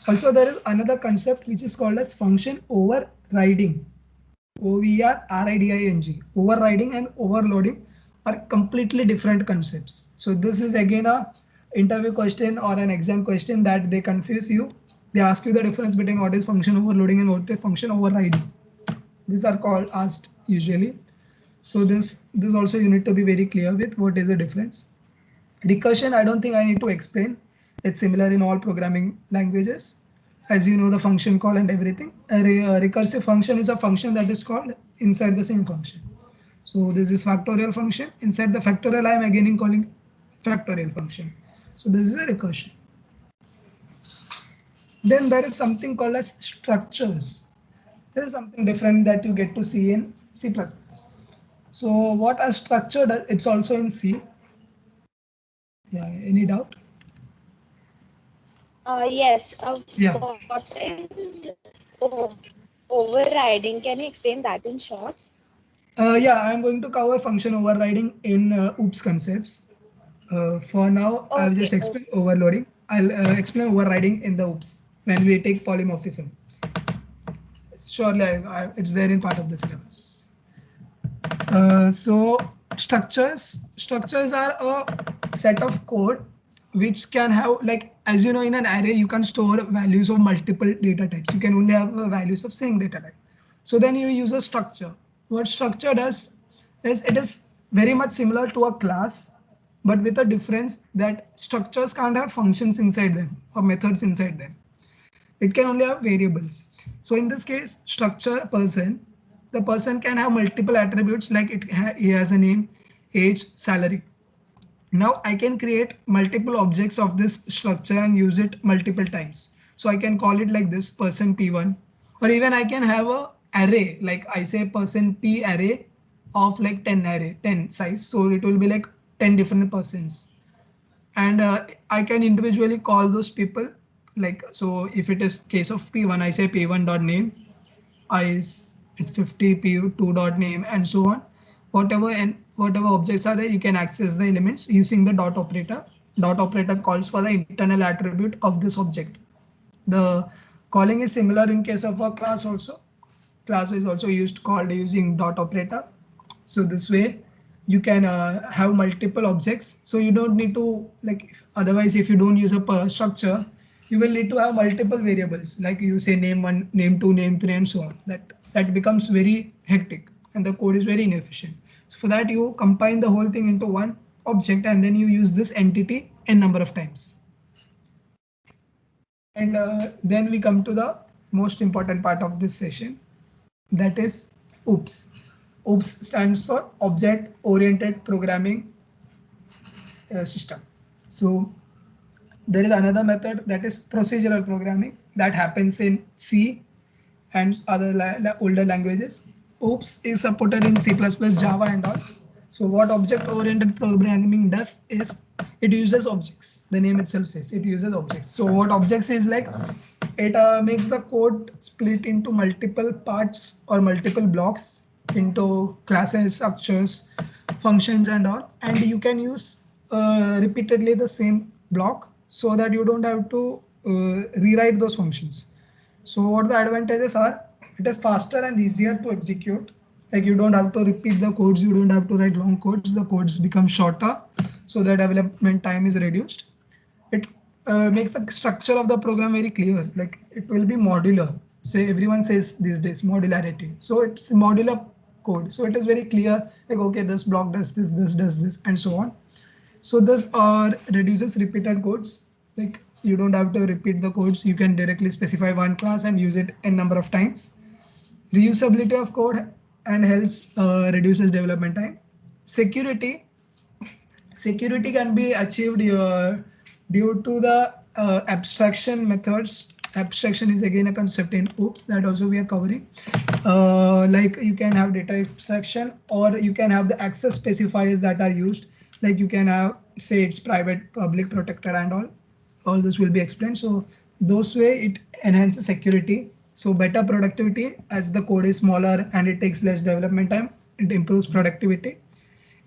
Speaker 2: Also, there is another concept which is called as function overriding. OVRRIDING. Overriding and overloading are completely different concepts. So this is again a interview question or an exam question that they confuse you. They ask you the difference between what is function overloading and what is function overriding. These are called asked usually. So this also you need to be very clear with what is the difference. Recursion, I don't think I need to explain. It's similar in all programming languages. As you know, the function call and everything. A recursive function is a function that is called inside the same function. So this is factorial function. Inside the factorial, I am again calling factorial function. So this is a recursion. Then there is something called as structures. This is something different that you get to see in C++. So what a structure does, it's also in C. Yeah, any doubt?
Speaker 7: Yes.
Speaker 2: Yeah.
Speaker 7: What is overriding? Can you explain that in short?
Speaker 2: Yeah, I'm going to cover function overriding in OOPS concepts. For now,
Speaker 7: Okay,
Speaker 2: I've just explained overloading. I'll explain overriding in the OOPS when we take polymorphism. Surely, it's there in part of the syllabus. So structures are a set of code which can have, like, as you know, in an array you can store values of multiple data types. You can only have values of same data type. So then you use a structure. What structure does is it is very much similar to a class, but with a difference that structures can't have functions inside them or methods inside them. It can only have variables. So in this case, structure person, the person can have multiple attributes, like he has a name, age, salary. Now I can create multiple objects of this structure and use it multiple times. So I can call it like this, person P1, or even I can have a array, like I say person P array of like 10 size. So it will be like 10 different persons. And I can individually call those people, like, so if it is case of P1, I say P1 dot name, I is 50 P2 dot name, and so on. Whatever objects are there, you can access the elements using the dot operator. Dot operator calls for the internal attribute of this object. The calling is similar in case of a class also. Class is also called using dot operator. So this way you can have multiple objects. So you don't need to, like, otherwise if you don't use a structure, you will need to have multiple variables, like you say name1, name2, name3, and so on. That becomes very hectic and the code is very inefficient. So for that you combine the whole thing into one object and then you use this entity n number of times. And then we come to the most important part of this session, that is OOPS. OOPS stands for Object Oriented Programming System. So there is another method, that is procedural programming, that happens in C and other older languages. OOPS is supported in C++, Java and all. So what object oriented programming does is it uses objects. The name itself says it uses objects. So what objects is like, it makes the code split into multiple parts or multiple blocks into classes, structures, functions and all. And you can use repeatedly the same block so that you don't have to rewrite those functions. So what the advantages are, it is faster and easier to execute. Like you don't have to repeat the codes, you don't have to write long codes, the codes become shorter, so the development time is reduced. It makes the structure of the program very clear, like it will be modular. Say everyone says these days modularity. So it's modular code. So it is very clear, like, okay, this block does this does this, and so on. So this reduces repeated codes. Like you don't have to repeat the codes. You can directly specify one class and use it n number of times. Reusability of code and helps reduces development time. Security can be achieved due to the abstraction methods. Abstraction is again a concept in OOPS that also we are covering. Like you can have data abstraction, or you can have the access specifiers that are used. Like you can have, say it's private, public, protected and all this will be explained. So those way it enhances security. So better productivity, as the code is smaller and it takes less development time, it improves productivity.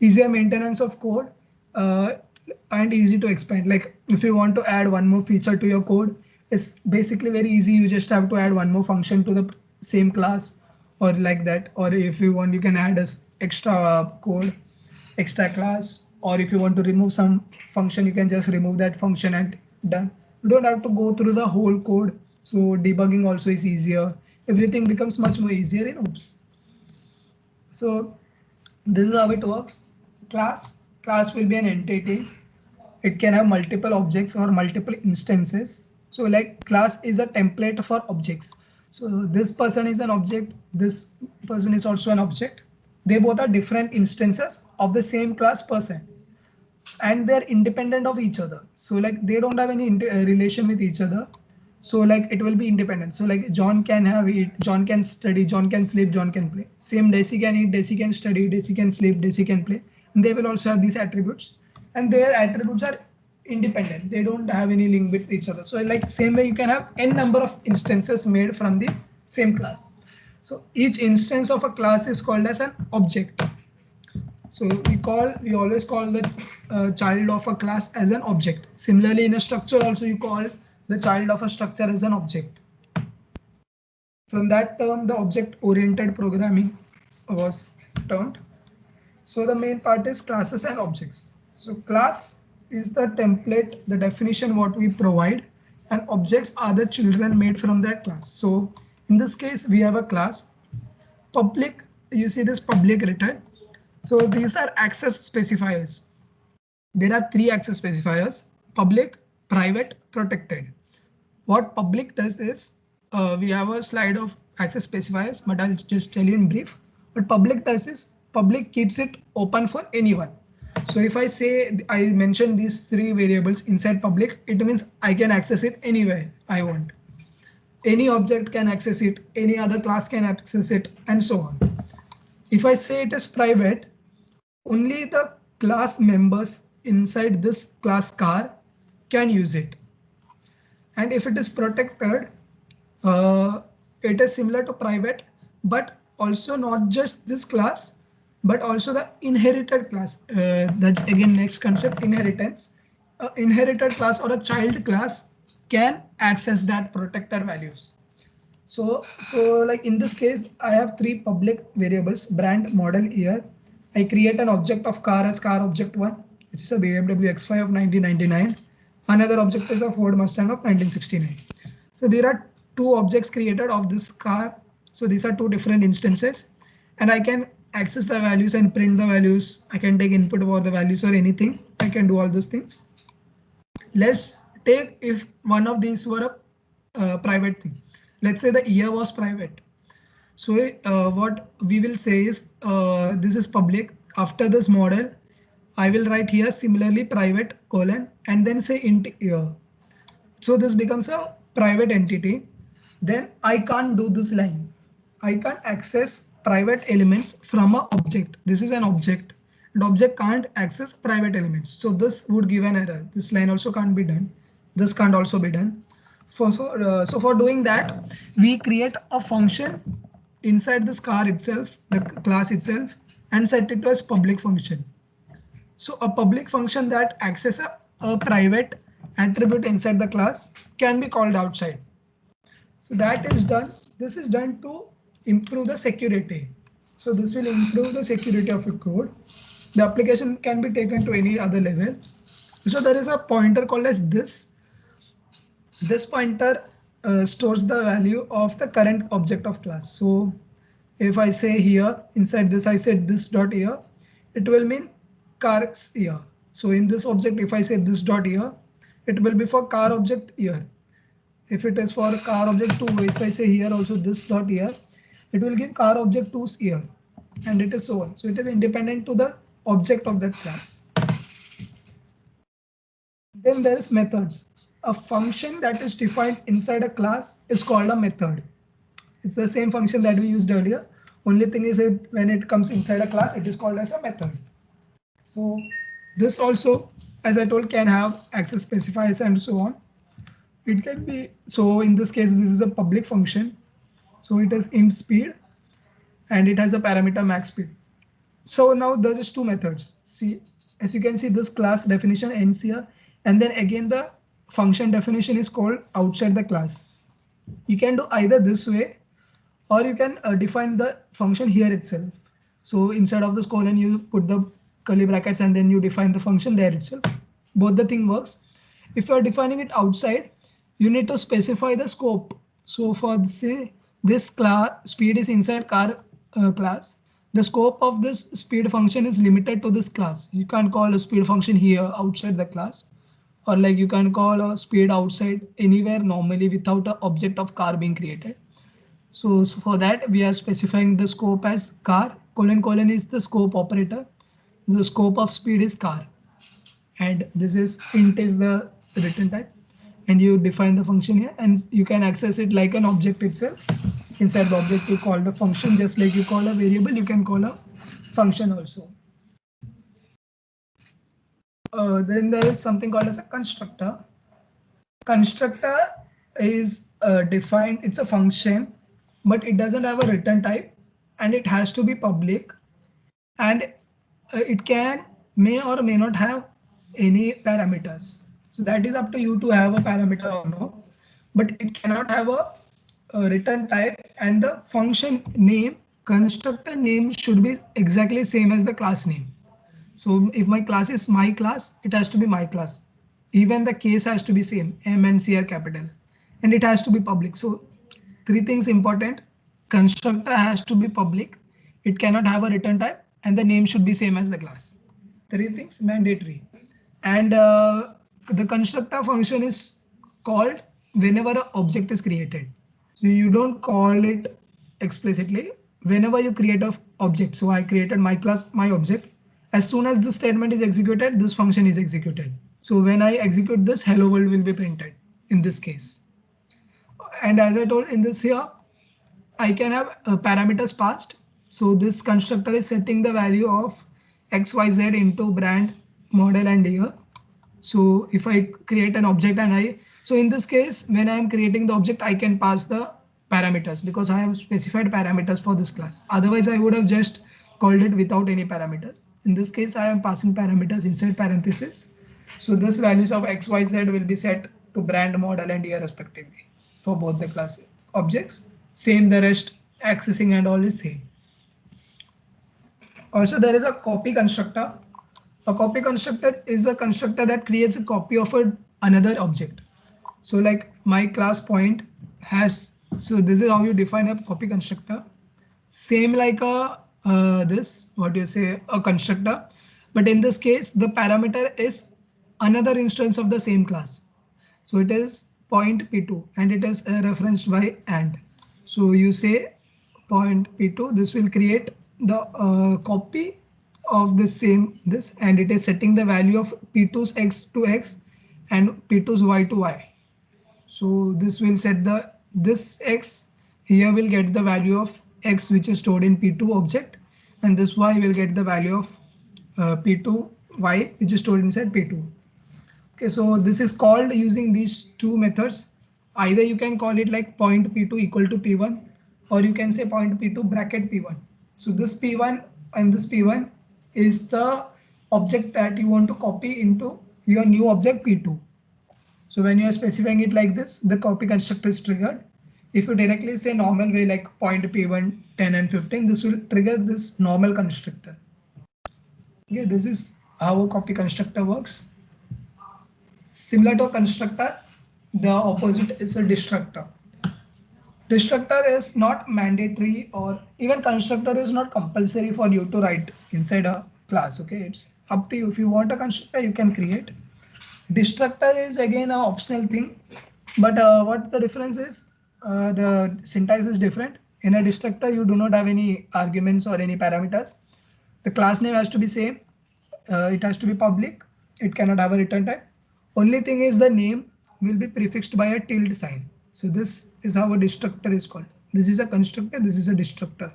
Speaker 2: Easier maintenance of code and easy to expand. Like if you want to add one more feature to your code, it's basically very easy. You just have to add one more function to the same class or like that. Or if you want, you can add as extra code, extra class, or if you want to remove some function, you can just remove that function and done. You don't have to go through the whole code. So debugging also is easier. Everything becomes much more easier in OOPS. So this is how it works. Class will be an entity. It can have multiple objects or multiple instances. So like class is a template for objects. So this person is an object. This person is also an object. They both are different instances of the same class person, and they're independent of each other. So like they don't have any relation with each other. So like it will be independent. So like John can have eat, John can study, John can sleep, John can play. Same Daisy can eat, Daisy can study, Daisy can sleep, Daisy can play. And they will also have these attributes, and their attributes are independent. They don't have any link with each other. So like same way you can have n number of instances made from the same class. So each instance of a class is called as an object. So we always call the child of a class as an object. Similarly, in a structure also you call the child of a structure as an object. From that term, the object-oriented programming was termed. So the main part is classes and objects. So class is the template, the definition what we provide, and objects are the children made from that class. So in this case, we have a class public. You see this public written. So these are access specifiers. There are three access specifiers: public, private, protected. What public does is, we have a slide of access specifiers, but I'll just tell you in brief. What public does is, public keeps it open for anyone. So if I say I mention these three variables inside public, it means I can access it anywhere I want. Any object can access it, any other class can access it, and so on. If I say it is private, only the class members inside this class car can use it. And if it is protected, it is similar to private, but also not just this class, but also the inherited class. That's again next concept, inheritance. Inherited class or a child class can access that protected values. So like in this case, I have three public variables: brand, model, year. I create an object of car as car object 1, which is a BMW X5 of 1999. Another object is a Ford Mustang of 1969. So there are two objects created of this car. So these are two different instances, and I can access the values and print the values. I can take input for the values or anything. I can do all those things. Let's take if one of these were a private thing. Let's say the year was private. So what we will say is, this is public. After this model, I will write here similarly private colon and then say int year. So this becomes a private entity. Then I can't do this line. I can't access private elements from an object. This is an object. And object can't access private elements. So this would give an error. This line also can't be done. This can't also be done. So for doing that, we create a function inside this car itself, the class itself, and set it as public function. So a public function that accesses a private attribute inside the class can be called outside. So that is done. This is done to improve the security. So this will improve the security of your code. The application can be taken to any other level. So there is a pointer called as this. This pointer stores the value of the current object of class. So if I say here inside this, I said this dot here, it will mean car's year. So in this object, if I say this dot here, it will be for car object year. If it is for car object 2, if I say here also this dot here, it will give car object 2's year, and it is so on. So it is independent to the object of that class. Then there is methods. A function that is defined inside a class is called a method. It's the same function that we used earlier. Only thing is when it comes inside a class, it is called as a method. So this also, as I told, can have access specifiers and so on. It can be, so in this case, this is a public function. So it has int speed and it has a parameter max speed. So now there is two methods. See, as you can see, this class definition ends here. And then again, the function definition is called outside the class. You can do either this way, or you can define the function here itself. So instead of this colon, you put the curly brackets and then you define the function there itself. Both the thing works. If you are defining it outside, you need to specify the scope. So for say this class speed is inside car class, the scope of this speed function is limited to this class. You can't call a speed function here outside the class, or like you can call a speed outside anywhere normally without an object of car being created. So for that, we are specifying the scope as car, colon is the scope operator. The scope of speed is car, and this is int is the return type, and you define the function here, and you can access it like an object itself. Inside the object, you call the function just like you call a variable, you can call a function also. Then there is something called as a constructor. Constructor is defined, it's a function, but it doesn't have a return type, and it has to be public, and it may or may not have any parameters. So that is up to you to have a parameter or no, but it cannot have a return type, and the function name, constructor name should be exactly same as the class name. So if my class is my class, it has to be my class. Even the case has to be same, M and C are capital, and it has to be public. So three things important: constructor has to be public, it cannot have a return type, and the name should be same as the class. Three things mandatory. And the constructor function is called whenever an object is created. So you don't call it explicitly. Whenever you create an object, so I created my class, my object. As soon as this statement is executed, this function is executed. So when I execute this, hello world will be printed in this case. And as I told in this here, I can have parameters passed. So this constructor is setting the value of XYZ into brand, model and year. So if I create an object and so in this case, when I am creating the object, I can pass the parameters because I have specified parameters for this class. Otherwise, I would have just called it without any parameters. In this case, I am passing parameters inside parentheses. So this values of XYZ will be set to brand, model and year respectively for both the class objects. Same, the rest accessing and all is same. Also, there is a copy constructor. A copy constructor is a constructor that creates a copy of another object. So like my class point has, so this is how you define a copy constructor. Same like a this, what do you say, a constructor. But in this case, the parameter is another instance of the same class. So it is point P2 and it is referenced by and. So you say point P2, this will create the copy of the same this, and it is setting the value of P2's X to X and P2's Y to Y. So this will set this X here will get the value of X which is stored in P2 object, and this Y will get the value of P2 Y which is stored inside P2. Okay, so this is called using these two methods. Either you can call it like point P2 equal to P1, or you can say point P2 bracket P1. So this P1 and this P1 is the object that you want to copy into your new object P2. So when you are specifying it like this, the copy constructor is triggered. If you directly say normal way like point P1, 10 and 15, this will trigger this normal constructor. Okay, this is how a copy constructor works. Similar to a constructor, the opposite is a destructor. Destructor is not mandatory, or even constructor is not compulsory for you to write inside a class. Okay, it's up to you. If you want a constructor, you can create. Destructor is again an optional thing, but what the difference is, the syntax is different. In a destructor, you do not have any arguments or any parameters. The class name has to be same. It has to be public. It cannot have a return type. Only thing is the name will be prefixed by a tilde sign. So this is how a destructor is called. This is a constructor. This is a destructor.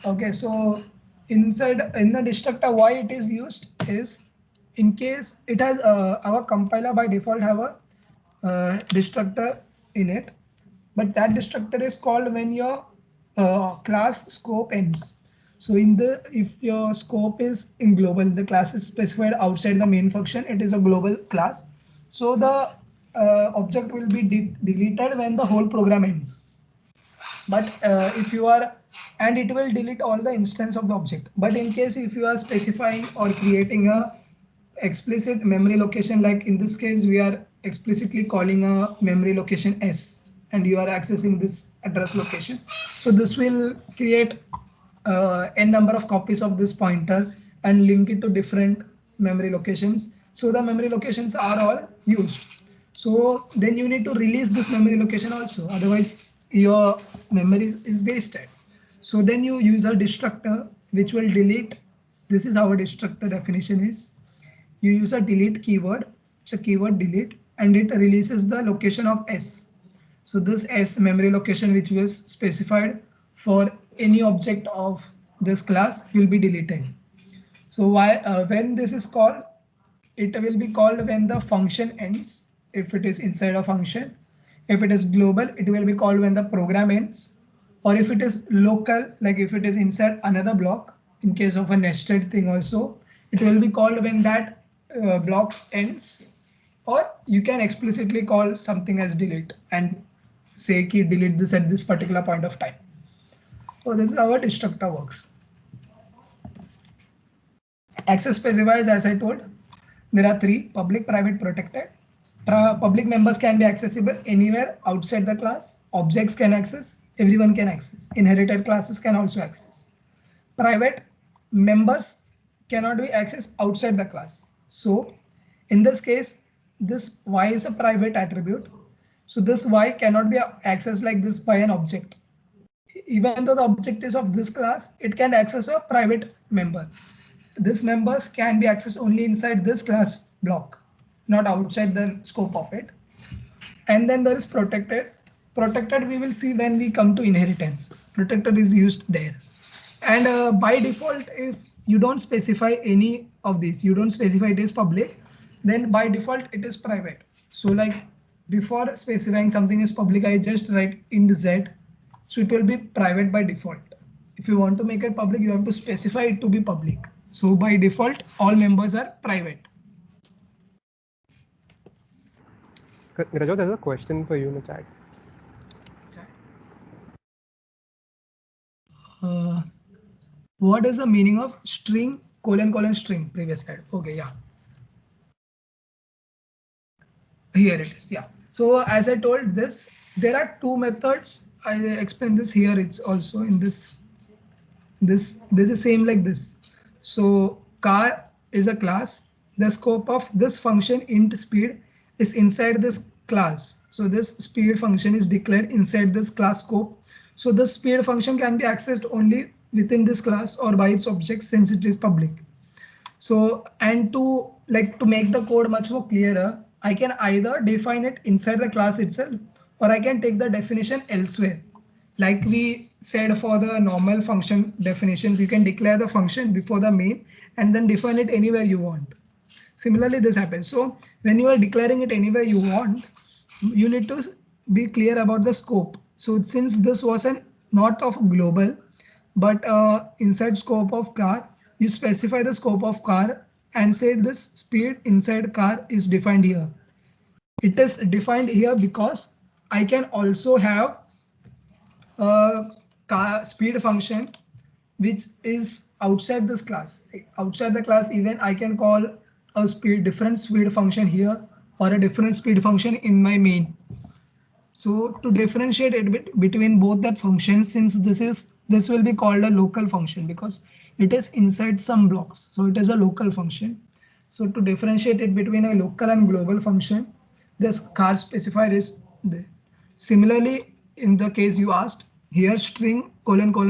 Speaker 2: Okay, so inside in the destructor, why it is used is in case it has our compiler by default have a destructor in it, but that destructor is called when your class scope ends. So if your scope is in global, the class is specified outside the main function, it is a global class. So the object will be deleted when the whole program ends. But if you are, and it will delete all the instance of the object. But in case if you are specifying or creating a explicit memory location, like in this case, we are explicitly calling a memory location S, and you are accessing this address location. So this will create n number of copies of this pointer and link it to different memory locations. So the memory locations are all used. So then you need to release this memory location also. Otherwise, your memory is wasted. So then you use a destructor which will delete. This is how a destructor definition is. You use a delete keyword. It's a keyword delete, and it releases the location of S. So this S memory location which was specified for any object of this class will be deleted. So when this is called, it will be called when the function ends, if it is inside a function. If it is global, it will be called when the program ends. Or if it is local, like if it is inside another block, in case of a nested thing also, it will be called when that block ends. Or you can explicitly call something as delete and say ki delete this at this particular point of time. So this is how a destructor works. Access specifies, as I told, there are three: public, private, protected. Public members can be accessible anywhere outside the class. Objects can access, everyone can access. Inherited classes can also access. Private members cannot be accessed outside the class. So in this case, this y is a private attribute. So this y cannot be accessed like this by an object. Even though the object is of this class, it can access a private member. This members can be accessed only inside this class block, not outside the scope of it. And then there is protected. Protected we will see when we come to inheritance. Protected is used there. And by default, if you don't specify any of these, you don't specify it is public, then by default it is private. So like before specifying something is public, I just write int z. So it will be private by default. If you want to make it public, you have to specify it to be public. So by default, all members are private.
Speaker 3: Rajat, there's a question for you in the chat.
Speaker 2: What is the meaning of string : string? Previous slide. Okay, yeah. Here it is. Yeah. So as I told this, there are two methods. I explained this here. It's also in this. This is same like this. So car is a class. The scope of this function int speed is inside this class. So this speed function is declared inside this class scope. So the speed function can be accessed only within this class or by its object since it is public. So and to make the code much more clearer, I can either define it inside the class itself or I can take the definition elsewhere. Like we said for the normal function definitions, you can declare the function before the main and then define it anywhere you want. Similarly, this happens. So when you are declaring it anywhere you want, you need to be clear about the scope. So since this was not of global, but inside scope of car, you specify the scope of car and say this speed inside car is defined here. It is defined here because I can also have a car speed function which is outside this class. Outside the class, even I can call a different speed function here or a different speed function in my main. So to differentiate it between both that functions, since this will be called a local function because it is inside some blocks. So it is a local function. So to differentiate it between a local and global function, this car specifier is there. Similarly, in the case you asked, here string :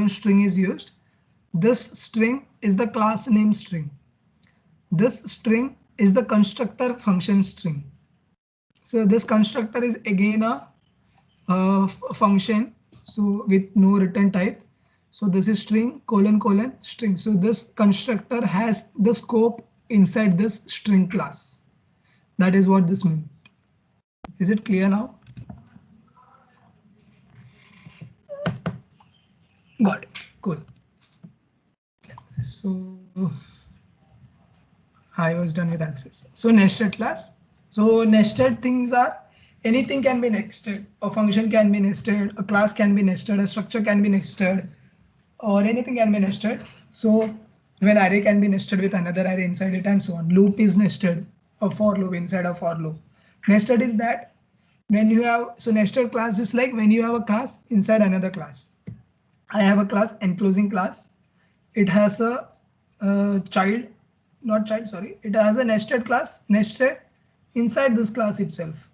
Speaker 2: string is used. This string is the class name string. This string is the constructor function string. So this constructor is again a function, so with no return type. So this is string : string. So this constructor has the scope inside this string class. That is what this means. Is it clear now? Got it. Cool. So I was done with access. So nested class. So nested things are anything can be nested. A function can be nested, a class can be nested, a structure can be nested, or anything can be nested. So when array can be nested with another array inside it and so on. Loop is nested, a for loop inside a for loop. Nested is that when you have, so nested class is like when you have a class inside another class. I have a class enclosing class. It has a it has a nested class nested inside this class itself.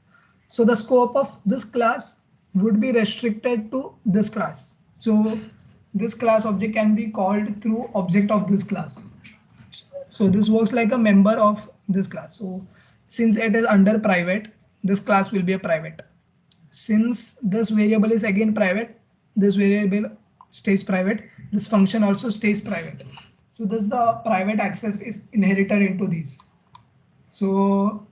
Speaker 2: So the scope of this class would be restricted to this class. So this class object can be called through object of this class. So this works like a member of this class. So since it is under private, this class will be a private. Since this variable is again private, this variable stays private. This function also stays private. So this the private access is inherited into these. So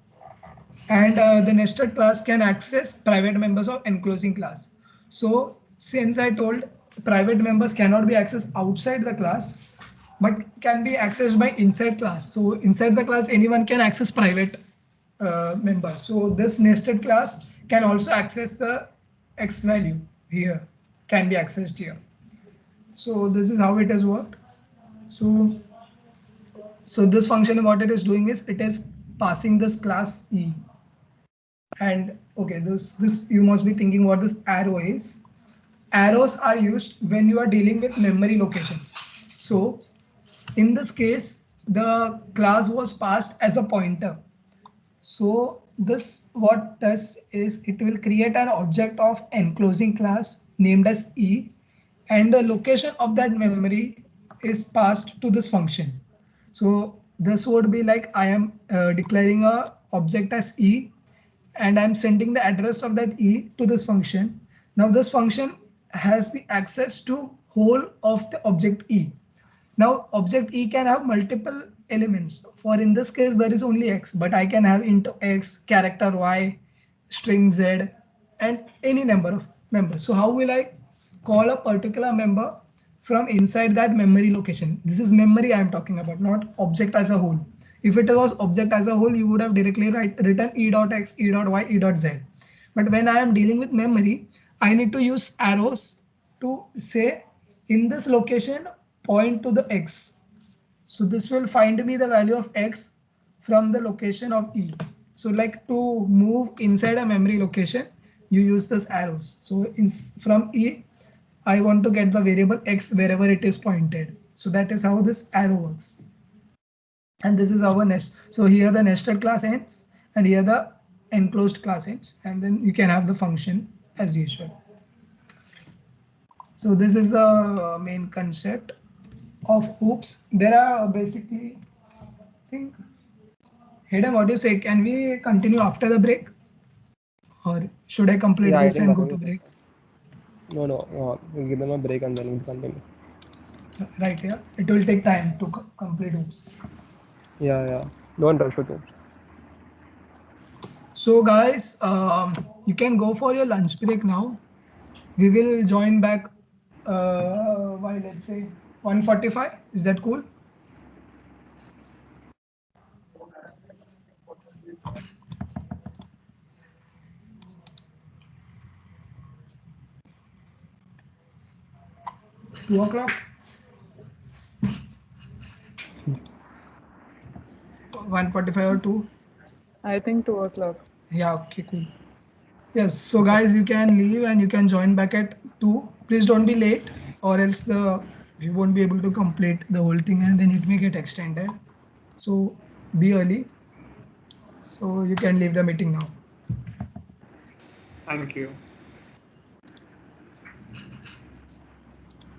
Speaker 2: and the nested class can access private members of enclosing class. So since I told private members cannot be accessed outside the class, but can be accessed by inside class. So inside the class, anyone can access private members. So this nested class can also access the X value here, can be accessed here. So this is how it has worked. So So this function, what it is doing is it is passing this class E. And okay, this you must be thinking what this arrow is. Arrows are used when you are dealing with memory locations. So in this case, the class was passed as a pointer. So this what does is it will create an object of enclosing class named as E, and the location of that memory is passed to this function. So this would be like I am declaring a object as E, and I'm sending the address of that E to this function. Now this function has the access to whole of the object E. Now object E can have multiple elements. For in this case there is only X, but I can have int X, character Y, string Z, and any number of members. So how will I call a particular member from inside that memory location? This is memory I am talking about, not object as a whole. If it was object as a whole, you would have directly written e.x, e.y, e.z. But when I am dealing with memory, I need to use arrows to say in this location point to the X. So this will find me the value of X from the location of E. So like to move inside a memory location, you use this arrows. So from E, I want to get the variable X wherever it is pointed. So that is how this arrow works. And this is our nest. So here the nested class ends, and here the enclosed class ends, and then you can have the function as usual. So this is the main concept of hoops. There are basically, I think, Hayden, what do you say? Can we continue after the break, or should I complete
Speaker 3: Yeah, I
Speaker 2: this
Speaker 3: think
Speaker 2: and
Speaker 3: that's
Speaker 2: go to break?
Speaker 3: no, we'll give them a break and then we'll continue.
Speaker 2: Right here, it will take time to complete hoops.
Speaker 3: Yeah. Don't rush with hoops.
Speaker 2: So guys, you can go for your lunch break now. We will join back by let's say 1:45. Is that cool? (2 o'clock). 1:45 or 2?
Speaker 8: I think 2 o'clock.
Speaker 2: Yeah, okay, cool. Yes, so guys, you can leave and you can join back at 2. Please don't be late, or else you won't be able to complete the whole thing and then it may get extended. So be early. So you can leave the meeting now.
Speaker 6: Thank you.